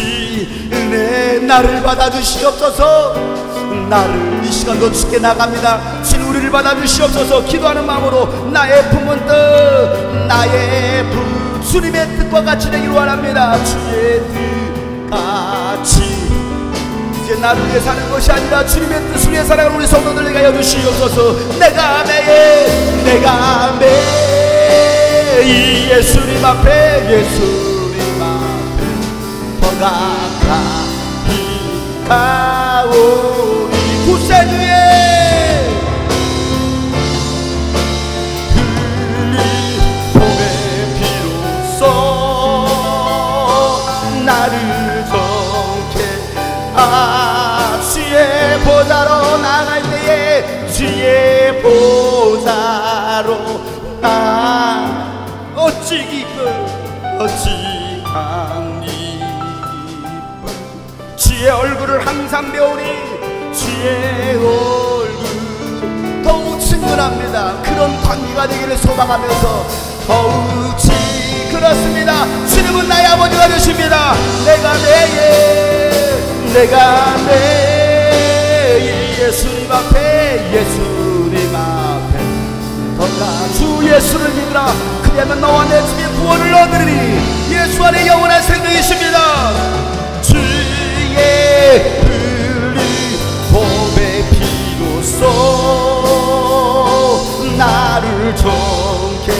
은혜 나를 받아주시옵소서. 나를 이 시간도 주께 나갑니다. 주님 우리를 받아주시옵소서. 기도하는 마음으로 나의 품은 뜻, 나의 부 주님의 뜻과 같이 되기를 원합니다. 주의 뜻 같이 이제 나를 위해 사는 것이 아니라 주님의 뜻을 위해 살아가는 우리 성도들에게 하여 주시옵소서. 내가 매일 예수님 앞에 더 가까이 가오니 구세주의 흘린 봄의 비로소 나를 정케 주의 보좌로 나갈 때에 주의 보좌로 어찌 기쁜 어찌 강기쁜 주의 얼굴을 항상 배우니 주의 얼굴 더욱 친근합니다. 그런 관계가 되기를 소망하면서 더욱이 그렇습니다. 주님은 나의 아버지가 되십니다. 내가 매일 예수님 앞에 더가 주 예수를 믿으라. 그리하면 너와 내 집에 구원을 얻으리니 예수 안에 영원한 생명이십니다. 주의 흘린 봄의 비로소 나를 정케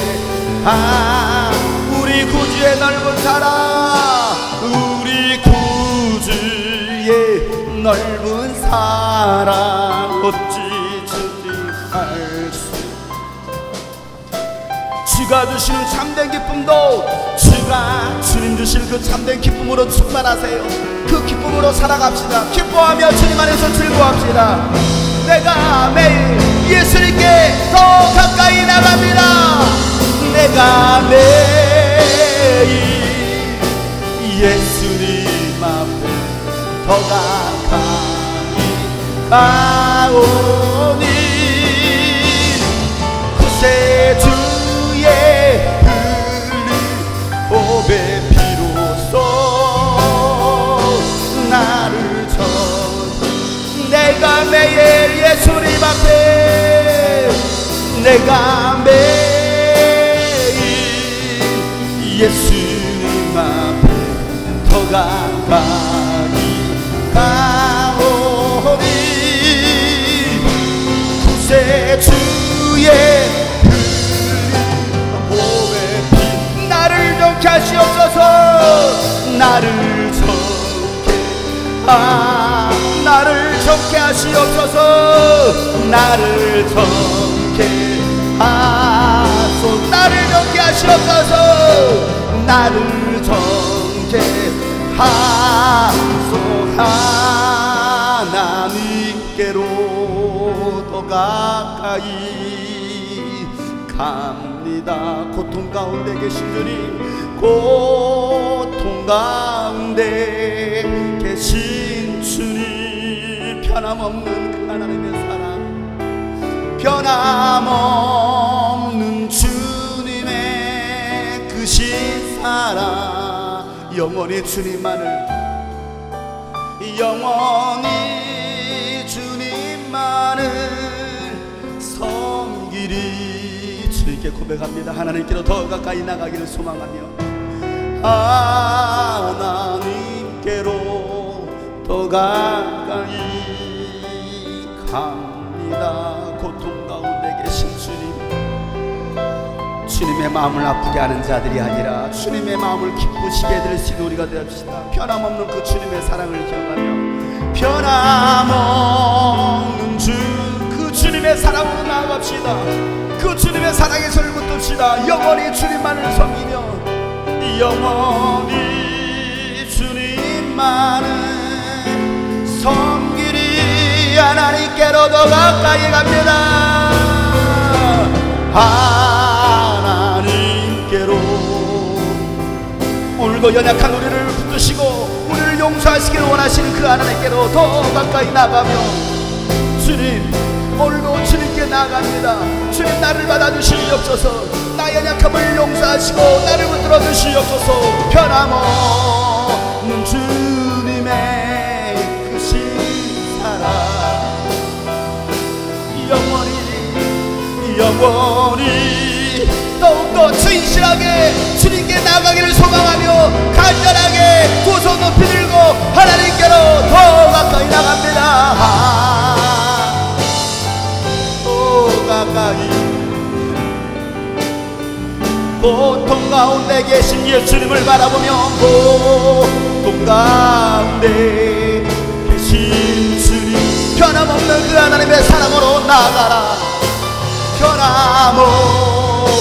우리 구주의 넓은 사랑 우리 구주의 넓은 사랑 어찌 주지할 수 주가 주시는 참된 기쁨도 주가 주님 주실 그 참된 기쁨으로 충만하세요. 그 기쁨으로 살아갑시다. 기뻐하며 주님 안에서 즐거워합시다. 내가 매일 예수님께 더 가까이 나갑니다. 내가 매일 예수님 앞에 더 가까이 가오니 구세주의 흘린 봄의 비로소 나를 내가 매일 예수님 앞에 내가 매일 예수님 앞에 더 가까이 가오니 구세주의 봄의 비 나를 정케 하시옵소서. 나를 정케 나를 정케 하시옵소서. 나를 정케 나를 정케 하시옵소서. 나를 정케 하나님께로 더 가까이 갑니다. 고통 가운데 계신 주님 고통 가운데 계신 주님 변함없는 그 하나님의 사랑 변함없는 주님의 그 신사랑 영원히 주님만을 주님만을 섬기리 주님께 고백합니다. 하나님께로 더 가까이 나가기를 소망하며 하나님께로 더 가까이 갑니다. 고통 가운데 계신 주님 주님의 마음을 아프게 하는 자들이 아니라 주님의 마음을 기쁘시게 해드릴 수 있는 우리가 되읍시다. 변함없는 그 주님의 사랑을 기억하며 변함없는 그 주님의 사랑으로 나아갑시다. 그 주님의 사랑에 손을 붙듭시다. 영원히 주님만을 섬기며 영원히 주님만을 섬기리. 하나님께로 더 가까이 갑니다. 하나님께로 오늘도 연약한 우리를 붙드시고 우리를 용서하시기를 원하시는 그 하나님께로 더 가까이 나가며 주님 오늘도 주님께 나갑니다. 주님 나를 받아주시옵소서. 나의 연약함을 용서하시고 나를 붙들어 주시옵소서. 변함없는 주님의 그 신사랑 소망하며 간절하게 두 손 높이 들고 하나님께로 더 가까이 나갑니다. 더 가까이. 고통 가운데 계신 예수님을 바라보며 고통 가운데 계신 주님, 변함없는 그 하나님의 사랑으로 나가라. 변함없는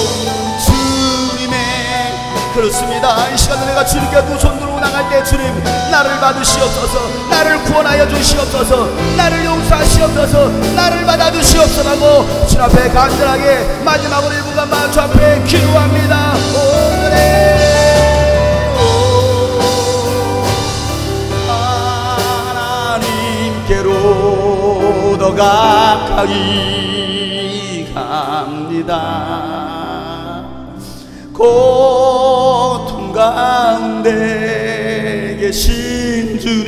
주님의, 그렇습니다. 이 시간에 내가 주님께 두 손 들고 나갈 때 주님 나를 받으시옵소서, 나를 구원하여 주시옵소서, 나를 용서하시옵소서, 나를 받아주시옵소서 하고 주님 앞에 간절하게 마지막으로 1분간만 주 앞에 기도합니다. 오늘의 하나님께로 더 가까이 갑니다. 고통 가운데 계신 주님,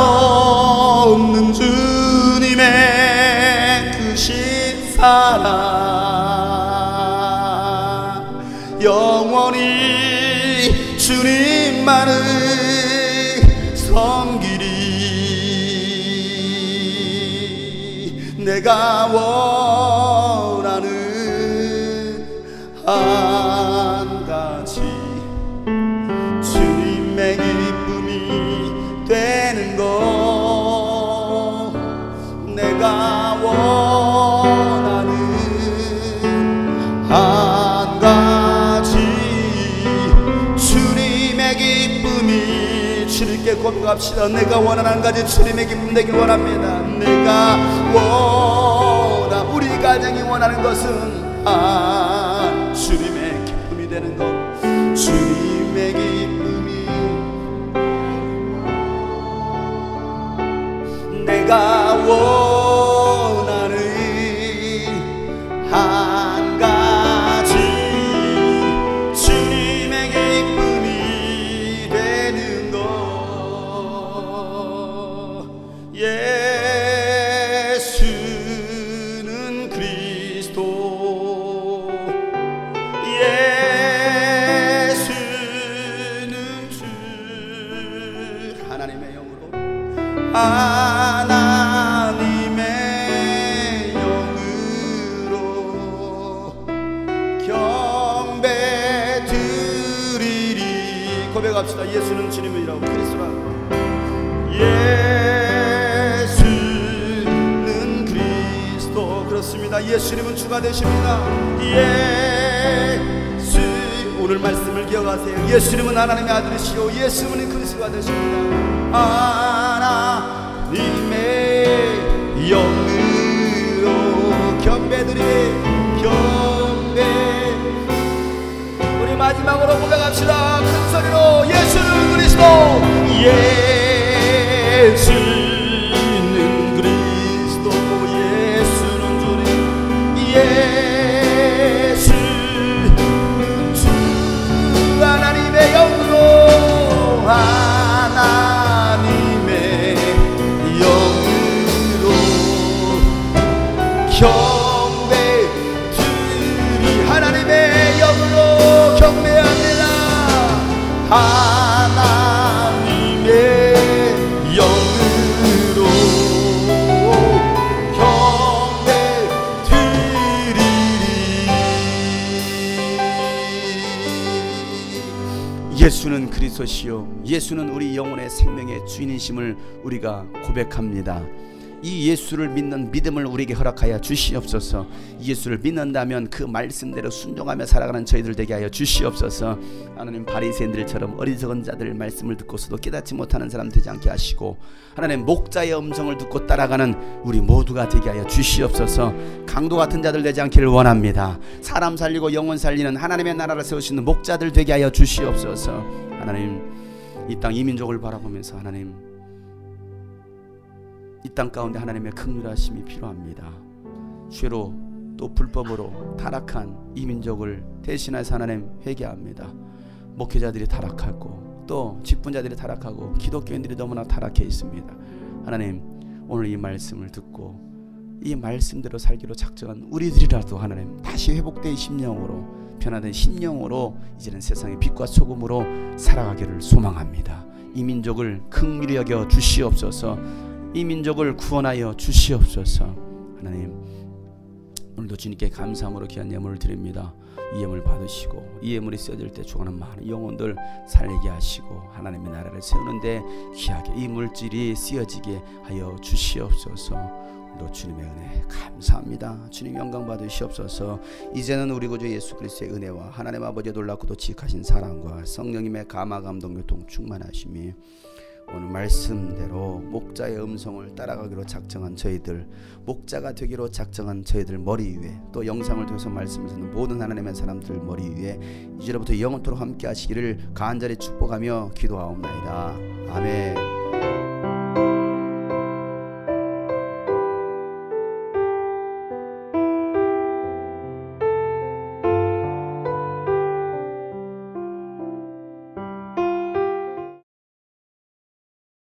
변함없는 주님의 크신 사랑, 영원히 주님만을 섬기리. 내가 원하는 한 가지, 주님의 기쁨이 되는 것. 내가 원하는 한 가지, 주님의 기쁨이. 주님께 고백합시다. 내가 원하는 한 가지, 주님의 기쁨 되길 원합니다. 내가 원하, 우리 가정이 원하는 것은 주님의 기쁨이 되는 것. 주님의 기쁨이. 내가 원하는 한 가지, 주님의 기쁨이 되는 것. 예수는 그리스도, 예수는 주, 하나님의 영으로, 하나님의 영으로 경배 드리리. 고백합시다. 예수는 주님이라고, 그리스도라고. 예수는 그리스도. 그렇습니다. 예수님은 주가 되십니다. 예수, 오늘 말씀을 기억하세요. 예수님은 하나님의 아들이시오, 예수님은 그리스도가 되십니다. 하나님의 영으로 경배드리리. 경배. 우리 마지막으로 고백합시다. 큰 소리로 예수는 그리스도, 예수는 그리스도, 예수는 주님, 예수는 주, 하나님의 영으로, 하나님의 영으로 경배 드리. 하나님의 영으로 경배합니다. 하나님의 영으로 경배 드리리. 예수는 그리스도시요, 예수는 우리 영혼의 생명의 주인이심을 우리가 고백합니다. 이 예수를 믿는 믿음을 우리에게 허락하여 주시옵소서. 예수를 믿는다면 그 말씀대로 순종하며 살아가는 저희들 되게 하여 주시옵소서. 하나님, 바리새인들처럼 어리석은 자들 말씀을 듣고서도 깨닫지 못하는 사람 되지 않게 하시고, 하나님 목자의 음성을 듣고 따라가는 우리 모두가 되게 하여 주시옵소서. 강도 같은 자들 되지 않기를 원합니다. 사람 살리고 영혼 살리는 하나님의 나라를 세우시는 목자들 되게 하여 주시옵소서. 하나님, 이 땅 이민족을 바라보면서 하나님, 이 땅 가운데 하나님의 긍휼하심이 필요합니다. 죄로 또 불법으로 타락한 이 민족을 대신해서 하나님 회개합니다. 목회자들이 타락하고 또 직분자들이 타락하고 기독교인들이 너무나 타락해 있습니다. 하나님, 오늘 이 말씀을 듣고 이 말씀대로 살기로 작정한 우리들이라도 하나님 다시 회복된 심령으로, 변화된 심령으로 이제는 세상의 빛과 소금으로 살아가기를 소망합니다. 이 민족을 긍휼히 여겨 주시옵소서. 이 민족을 구원하여 주시옵소서. 하나님, 오늘도 주님께 감사함으로 귀한 예물을 드립니다. 이 예물 받으시고 이 예물이 쓰여질 때 죽어가는 많은 영혼들 살리게 하시고 하나님의 나라를 세우는데 귀하게 이 물질이 쓰여지게 하여 주시옵소서. 오늘도 주님의 은혜 감사합니다. 주님 영광 받으시옵소서. 이제는 우리 구주 예수 그리스도의 은혜와 하나님 아버지의 놀랍고도 지극하신 사랑과 성령님의 감화 감동 교통 충만하심이 오늘 말씀대로 목자의 음성을 따라가기로 작정한 저희들, 목자가 되기로 작정한 저희들 머리 위에, 또 영상을 통해서 말씀을 듣는 모든 하나님의 사람들 머리 위에 이제로부터 영원토록 함께 하시기를 간절히 축복하며 기도하옵나이다. 아멘.